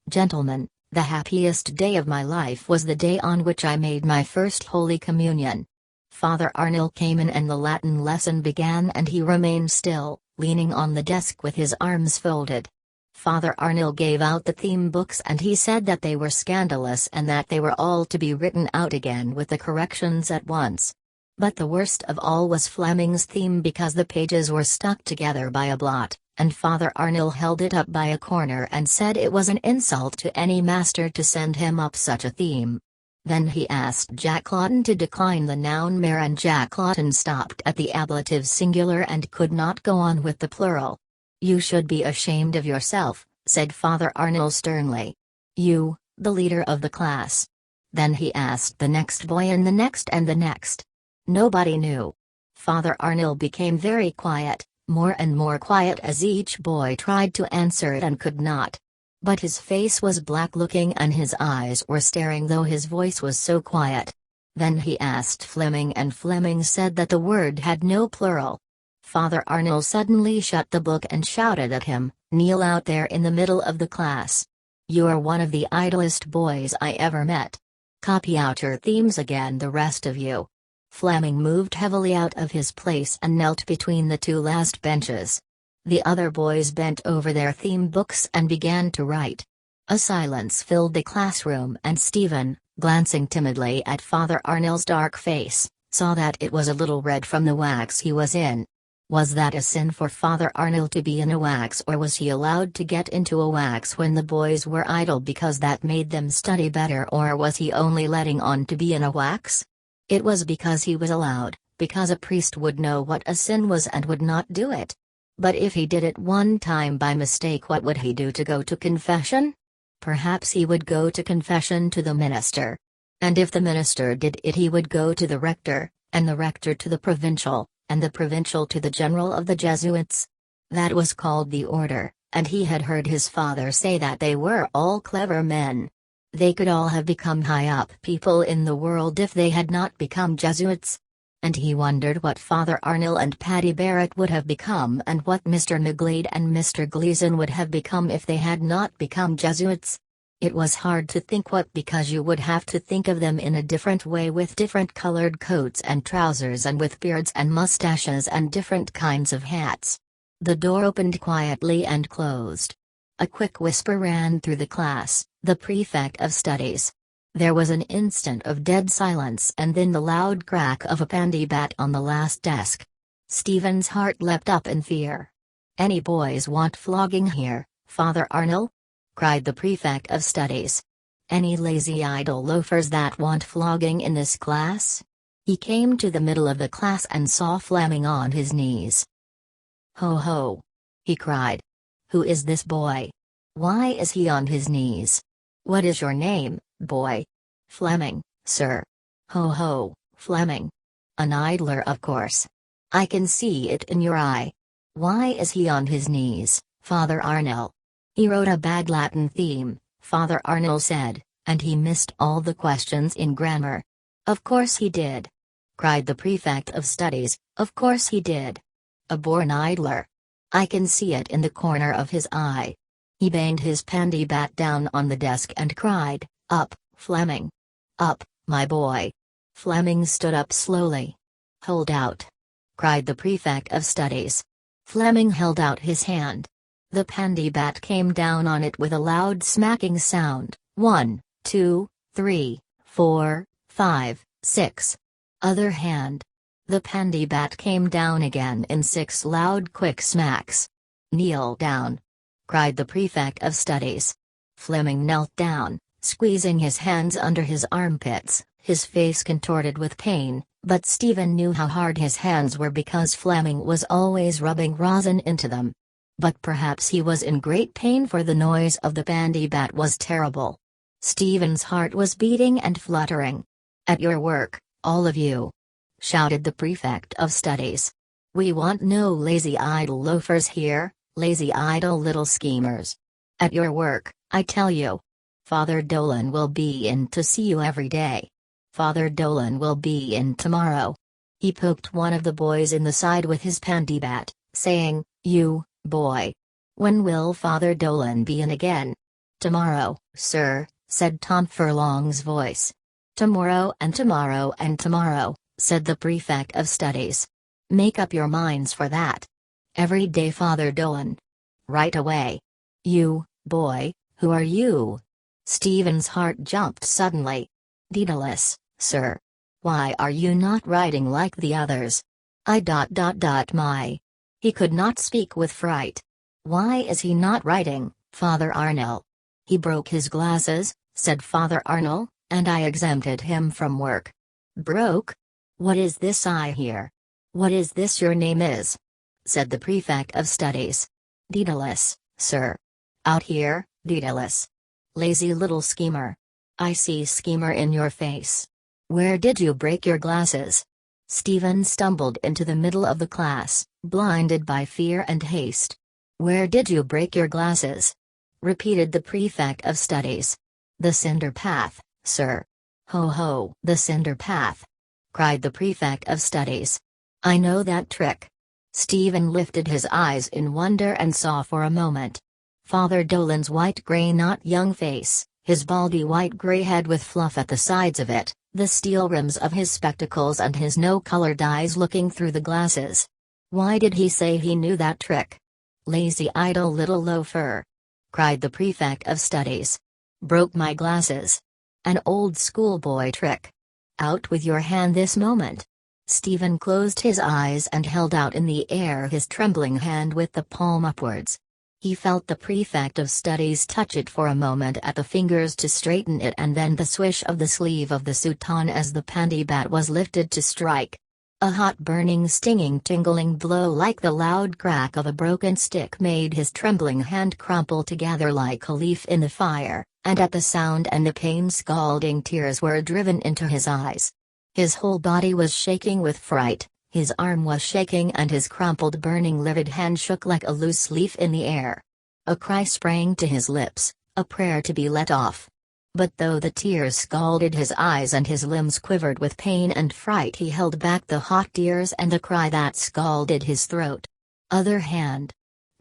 "Gentlemen, the happiest day of my life was the day on which I made my first Holy Communion." Father Arnall came in and the Latin lesson began, and he remained still, leaning on the desk with his arms folded. Father Arnall gave out the theme books and he said that they were scandalous and that they were all to be written out again with the corrections at once. But the worst of all was Fleming's theme, because the pages were stuck together by a blot, and Father Arnall held it up by a corner and said it was an insult to any master to send him up such a theme. Then he asked Jack Lawton to decline the noun mare, and Jack Lawton stopped at the ablative singular and could not go on with the plural. "You should be ashamed of yourself," said Father Arnall sternly. "You, the leader of the class." Then he asked the next boy and the next and the next. Nobody knew. Father Arnall became very quiet, more and more quiet as each boy tried to answer it and could not. But his face was black-looking and his eyes were staring, though his voice was so quiet. Then he asked Fleming, and Fleming said that the word had no plural. Father Arnall suddenly shut the book and shouted at him, "Kneel out there in the middle of the class. You're one of the idlest boys I ever met. Copy out your themes again, the rest of you." Fleming moved heavily out of his place and knelt between the two last benches. The other boys bent over their theme books and began to write. A silence filled the classroom, and Stephen, glancing timidly at Father Arnall's dark face, saw that it was a little red from the wax he was in. Was that a sin for Father Arnall to be in a wax, or was he allowed to get into a wax when the boys were idle because that made them study better, or was he only letting on to be in a wax? It was because he was allowed, because a priest would know what a sin was and would not do it. But if he did it one time by mistake, what would he do to go to confession? Perhaps he would go to confession to the minister. And if the minister did it, he would go to the rector, and the rector to the provincial, and the provincial to the general of the Jesuits. That was called the order, and he had heard his father say that they were all clever men. They could all have become high-up people in the world if they had not become Jesuits. and he wondered what Father Arnall and Paddy Barrett would have become and what Mr. McGlade and Mr. Gleason would have become if they had not become Jesuits. It was hard to think what, because you would have to think of them in a different way, with different colored coats and trousers and with beards and mustaches and different kinds of hats. The door opened quietly and closed. A quick whisper ran through the class, "The prefect of studies." There was an instant of dead silence and then the loud crack of a pandy bat on the last desk. Stephen's heart leapt up in fear. "Any boys want flogging here, Father Arnall?" cried the prefect of studies. "Any lazy idle loafers that want flogging in this class?" He came to the middle of the class and saw Fleming on his knees. "Ho ho!" he cried. "Who is this boy? Why is he on his knees? What is your name, boy?" "Fleming, sir." "Ho ho, Fleming. An idler, of course. I can see it in your eye. Why is he on his knees, Father Arnall?" "He wrote a bad Latin theme," Father Arnall said, "and he missed all the questions in grammar." "Of course he did!" cried the prefect of studies, "of course he did. A born idler. I can see it in the corner of his eye." He banged his pandy bat down on the desk and cried, "Up, Fleming! Up, my boy!" Fleming stood up slowly. "Hold out!" cried the prefect of studies. Fleming held out his hand. The pandy bat came down on it with a loud smacking sound. 1, 2, 3, 4, 5, 6. Other hand. The pandy bat came down again in 6 loud quick smacks. "Kneel down!" cried the prefect of studies. Fleming knelt down, squeezing his hands under his armpits, his face contorted with pain, but Stephen knew how hard his hands were because Fleming was always rubbing rosin into them. But perhaps he was in great pain, for the noise of the pandy bat was terrible. Stephen's heart was beating and fluttering. "At your work, all of you!" shouted the prefect of studies. "We want no lazy idle loafers here, lazy idle little schemers. At your work, I tell you. Father Dolan will be in to see you every day. Father Dolan will be in tomorrow." He poked one of the boys in the side with his pandy bat, saying, "You, boy. When will Father Dolan be in again?" "Tomorrow, sir," said Tom Furlong's voice. "Tomorrow and tomorrow and tomorrow," said the prefect of studies. "Make up your minds for that. Every day Father Dolan. Right away. You, boy, who are you?" Stephen's heart jumped suddenly. "Daedalus, sir. Why are you not writing like the others?" My. He could not speak with fright. "Why is he not writing, Father Arnall?" "He broke his glasses," said Father Arnall, "and I exempted him from work." "Broke? What is this I hear? What is this your name is?" said the prefect of studies. "Daedalus, sir." "Out here, Daedalus. Lazy little schemer. I see schemer in your face. Where did you break your glasses?" Stephen stumbled into the middle of the class, blinded by fear and haste. "Where did you break your glasses?" repeated the prefect of studies. "The cinder path, sir." "Ho ho, the cinder path!" cried the prefect of studies. "I know that trick." Stephen lifted his eyes in wonder and saw for a moment Father Dolan's white-gray not young face, his baldy white-gray head with fluff at the sides of it, the steel rims of his spectacles and his no-colored eyes looking through the glasses. Why did he say he knew that trick? "Lazy idle little loafer!" cried the prefect of studies. "Broke my glasses. An old schoolboy trick. Out with your hand this moment." Stephen closed his eyes and held out in the air his trembling hand with the palm upwards. He felt the prefect of studies touch it for a moment at the fingers to straighten it, and then the swish of the sleeve of the soutane as the pandy bat was lifted to strike. A hot burning stinging tingling blow like the loud crack of a broken stick made his trembling hand crumple together like a leaf in the fire, and at the sound and the pain scalding tears were driven into his eyes. His whole body was shaking with fright. His arm was shaking and his crumpled burning livid hand shook like a loose leaf in the air. A cry sprang to his lips, a prayer to be let off. But though the tears scalded his eyes and his limbs quivered with pain and fright, he held back the hot tears and the cry that scalded his throat. "Other hand!"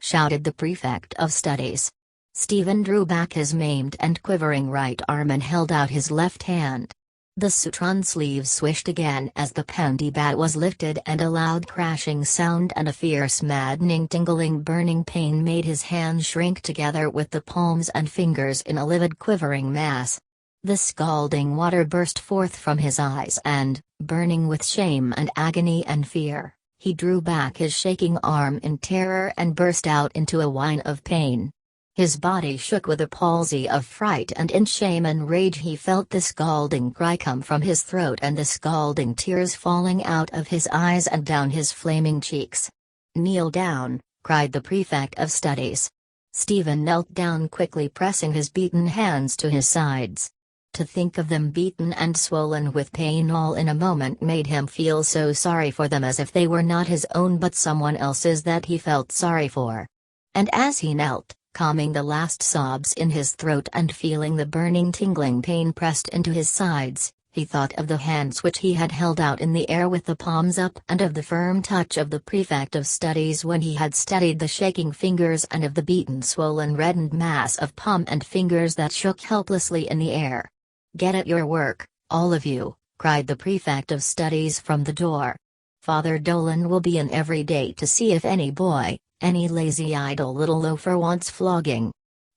shouted the prefect of studies. Stephen drew back his maimed and quivering right arm and held out his left hand. The sutran sleeve swished again as the pandy-bat was lifted, and a loud crashing sound and a fierce maddening tingling burning pain made his hands shrink together with the palms and fingers in a livid quivering mass. The scalding water burst forth from his eyes and, burning with shame and agony and fear, he drew back his shaking arm in terror and burst out into a whine of pain. His body shook with a palsy of fright, and in shame and rage he felt the scalding cry come from his throat and the scalding tears falling out of his eyes and down his flaming cheeks. "Kneel down," cried the prefect of studies. Stephen knelt down quickly, pressing his beaten hands to his sides. To think of them beaten and swollen with pain all in a moment made him feel so sorry for them, as if they were not his own but someone else's that he felt sorry for. And as he knelt, calming the last sobs in his throat and feeling the burning tingling pain pressed into his sides, he thought of the hands which he had held out in the air with the palms up, and of the firm touch of the prefect of studies when he had steadied the shaking fingers, and of the beaten, swollen, reddened mass of palm and fingers that shook helplessly in the air. "Get at your work, all of you," cried the prefect of studies from the door. "Father Dolan will be in every day to see if any boy, any lazy idle little loafer wants flogging.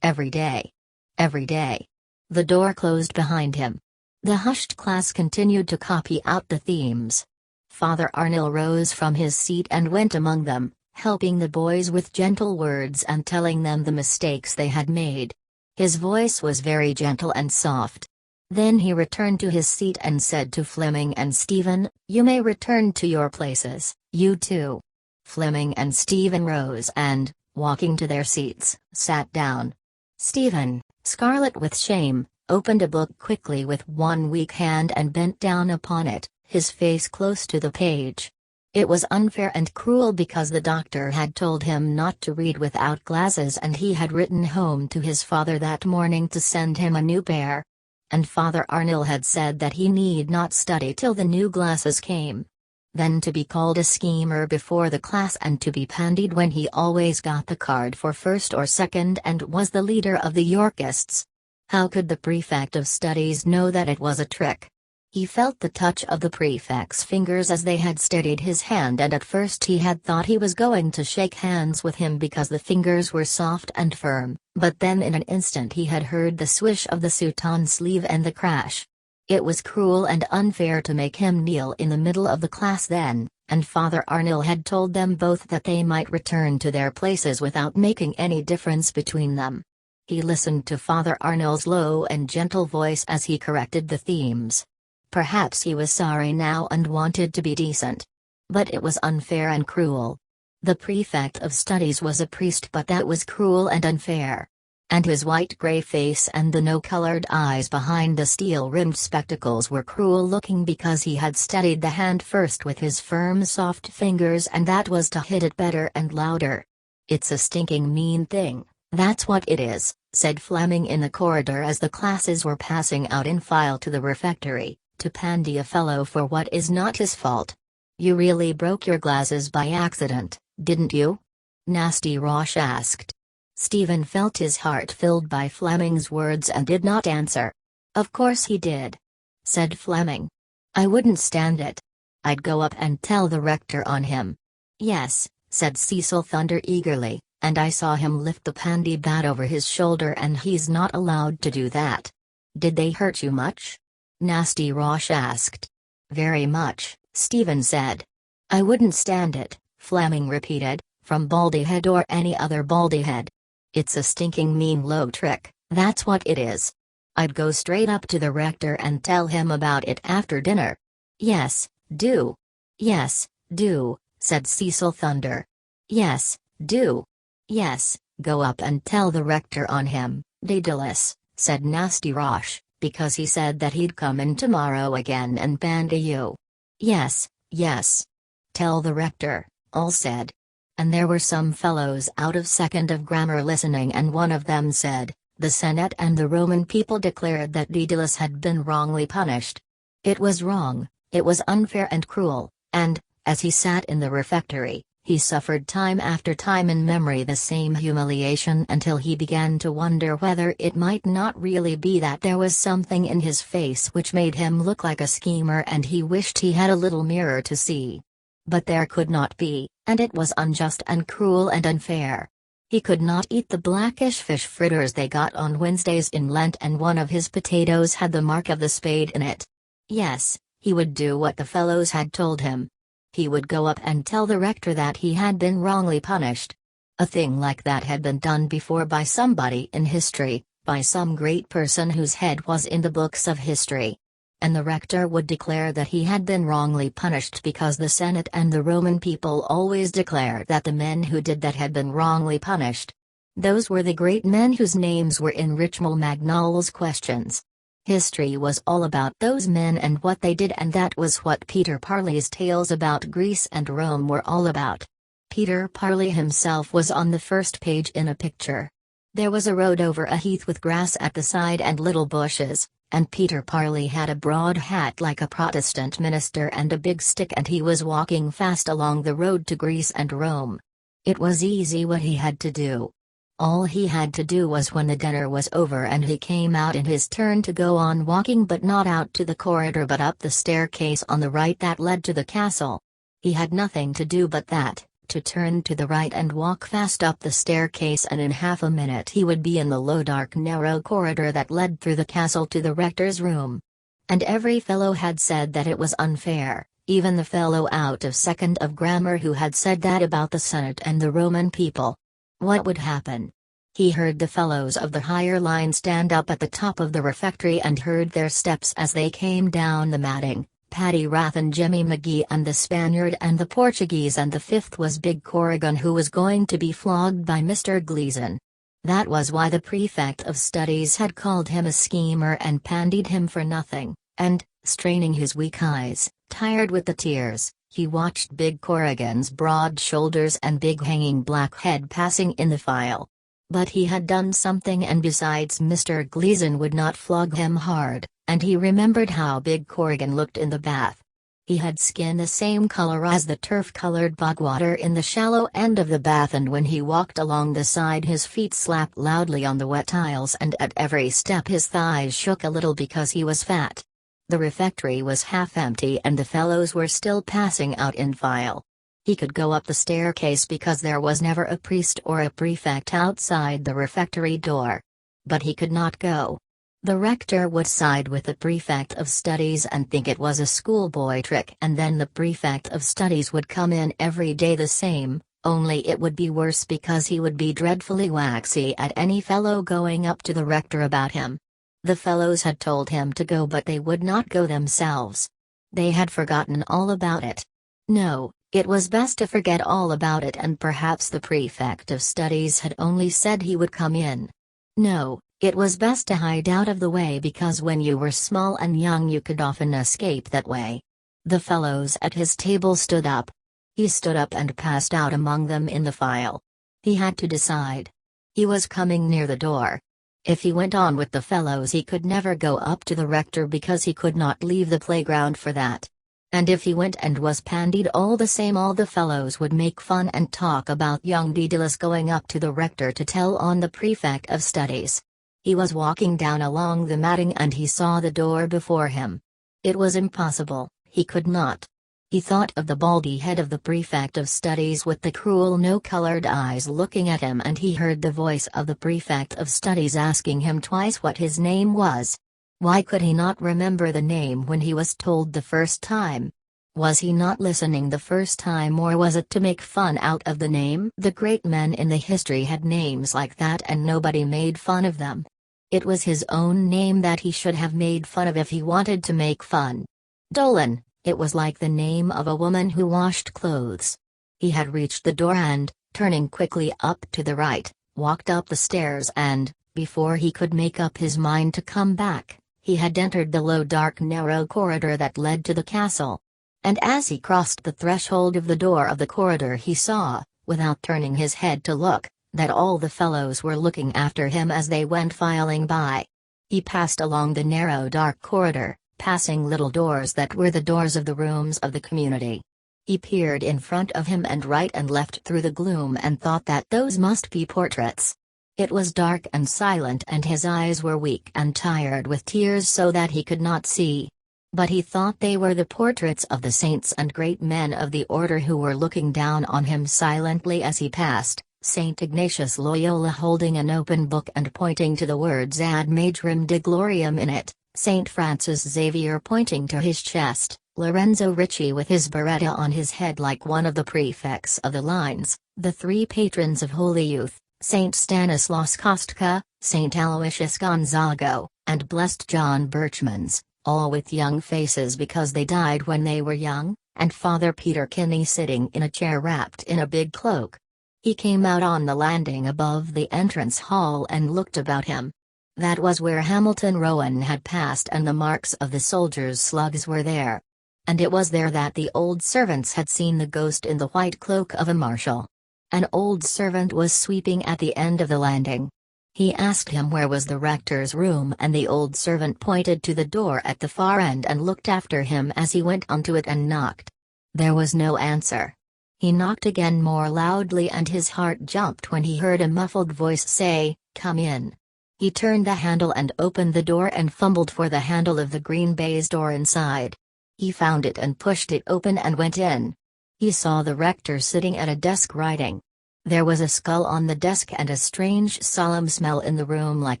Every day. Every day." The door closed behind him. The hushed class continued to copy out the themes. Father Arnil rose from his seat and went among them, helping the boys with gentle words and telling them the mistakes they had made. His voice was very gentle and soft. Then he returned to his seat and said to Fleming and Stephen, "You may return to your places, you two." Fleming and Stephen rose and, walking to their seats, sat down. Stephen, scarlet with shame, opened a book quickly with one weak hand and bent down upon it, his face close to the page. It was unfair and cruel because the doctor had told him not to read without glasses, and he had written home to his father that morning to send him a new pair. And Father Arnil had said that he need not study till the new glasses came. Then to be called a schemer before the class and to be pandied when he always got the card for first or second and was the leader of the Yorkists. How could the prefect of studies know that it was a trick? He felt the touch of the prefect's fingers as they had steadied his hand, and at first he had thought he was going to shake hands with him because the fingers were soft and firm, but then in an instant he had heard the swish of the soutane sleeve and the crash. It was cruel and unfair to make him kneel in the middle of the class then, and Father Arnil had told them both that they might return to their places without making any difference between them. He listened to Father Arnil's low and gentle voice as he corrected the themes. Perhaps he was sorry now and wanted to be decent. But it was unfair and cruel. The prefect of studies was a priest, but that was cruel and unfair. And his white-gray face and the no-colored eyes behind the steel-rimmed spectacles were cruel-looking because he had steadied the hand first with his firm soft fingers, and that was to hit it better and louder. "It's a stinking mean thing, that's what it is," said Fleming in the corridor as the classes were passing out in file to the refectory, "to pandy a fellow for what is not his fault. You really broke your glasses by accident, didn't you?" Nasty Roche asked. Stephen felt his heart filled by Fleming's words and did not answer. "Of course he did," said Fleming. "I wouldn't stand it. I'd go up and tell the rector on him." "Yes," said Cecil Thunder eagerly, "and I saw him lift the pandy bat over his shoulder, and he's not allowed to do that." "Did they hurt you much?" Nasty Roche asked. "Very much," Stephen said. "I wouldn't stand it," Fleming repeated, "from Baldyhead or any other Baldyhead. It's a stinking mean low trick, that's what it is. I'd go straight up to the rector and tell him about it after dinner." "Yes, do. Yes, do," said Cecil Thunder. "Yes, do. Yes, go up and tell the rector on him, Daedalus," said Nasty Roche, "because he said that he'd come in tomorrow again and bandy you." "Yes, yes. Tell the rector," all said. And there were some fellows out of second of grammar listening, and one of them said, The Senate and the Roman people declared that Daedalus had been wrongly punished. It was wrong, it was unfair and cruel, and, as he sat in the refectory, he suffered time after time in memory the same humiliation until he began to wonder whether it might not really be that there was something in his face which made him look like a schemer, and he wished he had a little mirror to see. But there could not be, and it was unjust and cruel and unfair. He could not eat the blackish fish fritters they got on Wednesdays in Lent, and one of his potatoes had the mark of the spade in it. Yes, he would do what the fellows had told him. He would go up and tell the rector that he had been wrongly punished. A thing like that had been done before by somebody in history, by some great person whose head was in the books of history. And the rector would declare that he had been wrongly punished because the Senate and the Roman people always declared that the men who did that had been wrongly punished. Those were the great men whose names were in Richmal Magnall's questions. History was all about those men and what they did, and that was what Peter Parley's tales about Greece and Rome were all about. Peter Parley himself was on the first page in a picture. There was a road over a heath with grass at the side and little bushes, and Peter Parley had a broad hat like a Protestant minister and a big stick, and he was walking fast along the road to Greece and Rome. It was easy what he had to do. All he had to do was, when the dinner was over and he came out in his turn, to go on walking, but not out to the corridor but up the staircase on the right that led to the castle. He had nothing to do but that, to turn to the right and walk fast up the staircase, and in half a minute he would be in the low dark narrow corridor that led through the castle to the rector's room. And every fellow had said that it was unfair, even the fellow out of second of grammar who had said that about the Senate and the Roman people. What would happen? He heard the fellows of the higher line stand up at the top of the refectory and heard their steps as they came down the matting, Paddy Rath and Jimmy McGee and the Spaniard and the Portuguese, and the fifth was Big Corrigan, who was going to be flogged by Mr. Gleason. That was why the prefect of studies had called him a schemer and pandied him for nothing, and, straining his weak eyes, tired with the tears, he watched Big Corrigan's broad shoulders and big hanging black head passing in the file. But he had done something, and besides, Mr. Gleason would not flog him hard, and he remembered how Big Corrigan looked in the bath. He had skin the same color as the turf-colored bogwater in the shallow end of the bath, and when he walked along the side his feet slapped loudly on the wet tiles, and at every step his thighs shook a little because he was fat. The refectory was half empty and the fellows were still passing out in file. He could go up the staircase because there was never a priest or a prefect outside the refectory door. But he could not go. The rector would side with the prefect of studies and think it was a schoolboy trick, and then the prefect of studies would come in every day the same, only it would be worse because he would be dreadfully waxy at any fellow going up to the rector about him. The fellows had told him to go, but they would not go themselves. They had forgotten all about it. No, it was best to forget all about it, and perhaps the prefect of studies had only said he would come in. No, it was best to hide out of the way, because when you were small and young you could often escape that way. The fellows at his table stood up. He stood up and passed out among them in the file. He had to decide. He was coming near the door. If he went on with the fellows he could never go up to the rector because he could not leave the playground for that. And if he went and was pandied all the same, all the fellows would make fun and talk about young Daedalus going up to the rector to tell on the prefect of studies. He was walking down along the matting and he saw the door before him. It was impossible, he could not. He thought of the baldy head of the prefect of studies with the cruel no-colored eyes looking at him, and he heard the voice of the prefect of studies asking him twice what his name was. Why could he not remember the name when he was told the first time? Was he not listening the first time, or was it to make fun out of the name? The great men in the history had names like that and nobody made fun of them. It was his own name that he should have made fun of if he wanted to make fun. Dolan. It was like the name of a woman who washed clothes. He had reached the door and, turning quickly up to the right, walked up the stairs and, before he could make up his mind to come back, he had entered the low dark narrow corridor that led to the castle. And as he crossed the threshold of the door of the corridor he saw, without turning his head to look, that all the fellows were looking after him as they went filing by. He passed along the narrow dark corridor, passing little doors that were the doors of the rooms of the community. He peered in front of him and right and left through the gloom and thought that those must be portraits. It was dark and silent and his eyes were weak and tired with tears so that he could not see. But he thought they were the portraits of the saints and great men of the order who were looking down on him silently as he passed, Saint Ignatius Loyola holding an open book and pointing to the words Ad Majorem de Gloriam in it, Saint Francis Xavier pointing to his chest, Lorenzo Ricci with his beretta on his head like one of the prefects of the lines, the three patrons of holy youth, Saint Stanislaus Kostka, Saint Aloysius Gonzago, and Blessed John Birchmans, all with young faces because they died when they were young, and Father Peter Kinney sitting in a chair wrapped in a big cloak. He came out on the landing above the entrance hall and looked about him. That was where Hamilton Rowan had passed and the marks of the soldiers' slugs were there. And it was there that the old servants had seen the ghost in the white cloak of a marshal. An old servant was sweeping at the end of the landing. He asked him where was the rector's room and the old servant pointed to the door at the far end and looked after him as he went onto it and knocked. There was no answer. He knocked again more loudly and his heart jumped when he heard a muffled voice say, "Come in." He turned the handle and opened the door and fumbled for the handle of the green baize door inside. He found it and pushed it open and went in. He saw the rector sitting at a desk writing. There was a skull on the desk and a strange solemn smell in the room like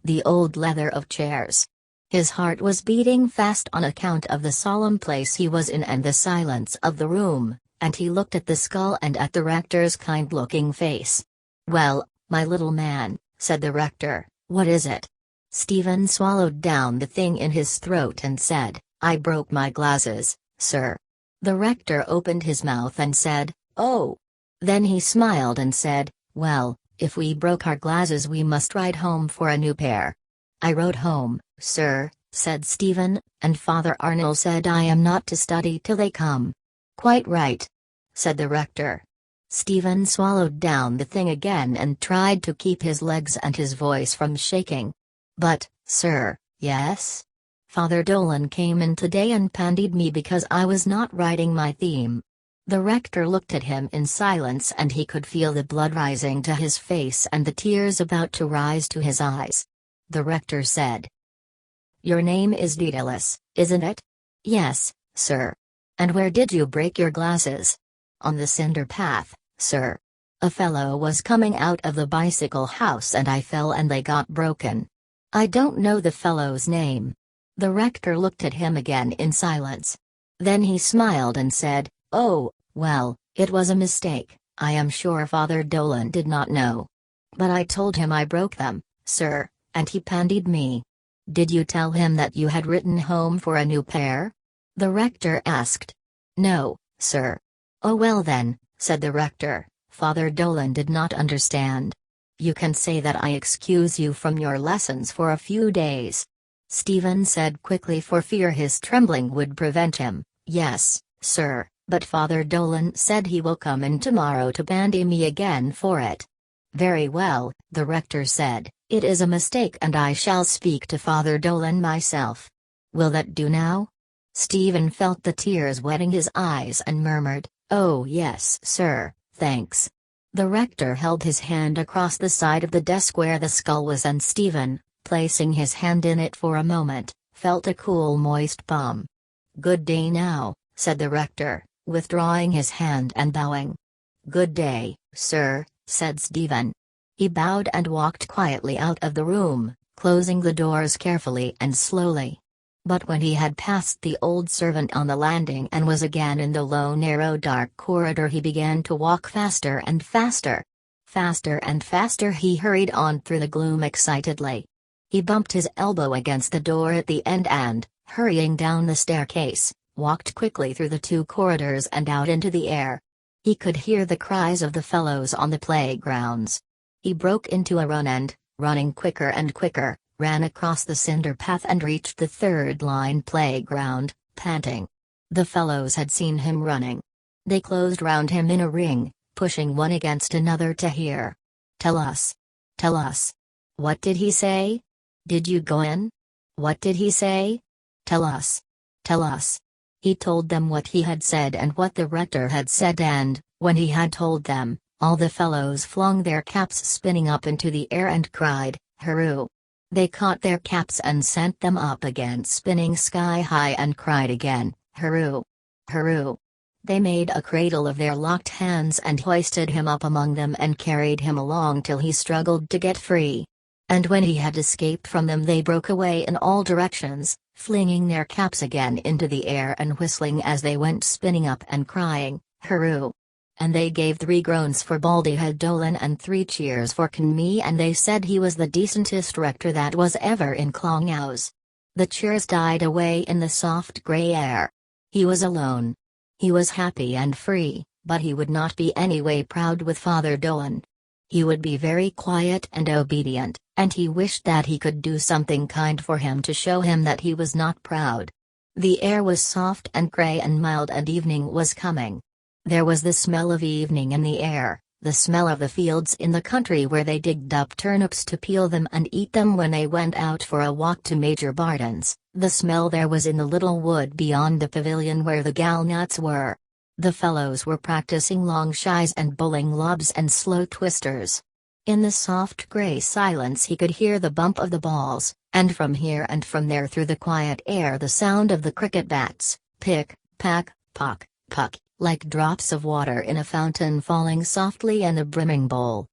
the old leather of chairs. His heart was beating fast on account of the solemn place he was in and the silence of the room, and he looked at the skull and at the rector's kind-looking face. "Well, my little man," said the rector, "what is it?" Stephen swallowed down the thing in his throat and said, "I broke my glasses, sir." The rector opened his mouth and said, "Oh." Then he smiled and said, "Well, if we broke our glasses we must ride home for a new pair." "I rode home, sir," said Stephen, "and Father Arnold said I am not to study till they come." "Quite right," said the rector. Stephen swallowed down the thing again and tried to keep his legs and his voice from shaking. "But, sir." "Yes?" "Father Dolan came in today and pandied me because I was not writing my theme." The rector looked at him in silence and he could feel the blood rising to his face and the tears about to rise to his eyes. The rector said, "Your name is Daedalus, isn't it?" "Yes, sir." "And where did you break your glasses?" "On the cinder path, sir. A fellow was coming out of the bicycle house and I fell and they got broken." "I don't know the fellow's name." The rector looked at him again in silence. Then he smiled and said, "Oh, well, it was a mistake. I am sure Father Dolan did not know. But I told him I broke them, sir, and he pandied me." "Did you tell him that you had written home for a new pair?" the rector asked. "No, sir." "Oh well then," said the rector, "Father Dolan did not understand. You can say that I excuse you from your lessons for a few days." Stephen said quickly for fear his trembling would prevent him, "Yes, sir, but Father Dolan said he will come in tomorrow to bandy me again for it." "Very well," the rector said, "it is a mistake and I shall speak to Father Dolan myself. Will that do now?" Stephen felt the tears wetting his eyes and murmured, "Oh yes, sir, thanks." The rector held his hand across the side of the desk where the skull was and Stephen, placing his hand in it for a moment, felt a cool moist palm. "Good day now," said the rector, withdrawing his hand and bowing. "Good day, sir," said Stephen. He bowed and walked quietly out of the room, closing the doors carefully and slowly. But when he had passed the old servant on the landing and was again in the low narrow dark corridor he began to walk faster and faster. Faster and faster he hurried on through the gloom excitedly. He bumped his elbow against the door at the end and, hurrying down the staircase, walked quickly through the two corridors and out into the air. He could hear the cries of the fellows on the playgrounds. He broke into a run and, running quicker and quicker, ran across the cinder path and reached the third-line playground, panting. The fellows had seen him running. They closed round him in a ring, pushing one against another to hear. Tell us. Tell us. What did he say? Did you go in? What did he say? Tell us. Tell us." He told them what he had said and what the rector had said, and, when he had told them, all the fellows flung their caps spinning up into the air and cried, "Hurroo!" They caught their caps and sent them up again spinning sky high and cried again, "Hurroo! Hurroo!" They made a cradle of their locked hands and hoisted him up among them and carried him along till he struggled to get free. And when he had escaped from them they broke away in all directions, flinging their caps again into the air and whistling as they went spinning up and crying, "Hurroo!" And they gave 3 groans for Baldyhead Dolan and 3 cheers for Conmee, and they said he was the decentest rector that was ever in Clongowes. The cheers died away in the soft grey air. He was alone. He was happy and free, but he would not be anyway proud with Father Dolan. He would be very quiet and obedient, and he wished that he could do something kind for him to show him that he was not proud. The air was soft and grey and mild, and evening was coming. There was the smell of evening in the air, the smell of the fields in the country where they digged up turnips to peel them and eat them when they went out for a walk to Major Barton's, the smell there was in the little wood beyond the pavilion where the galnuts were. The fellows were practicing long shies and bowling lobs and slow twisters. In the soft grey silence he could hear the bump of the balls, and from here and from there through the quiet air the sound of the cricket bats, pick, pack, pock, puck, like drops of water in a fountain falling softly in a brimming bowl.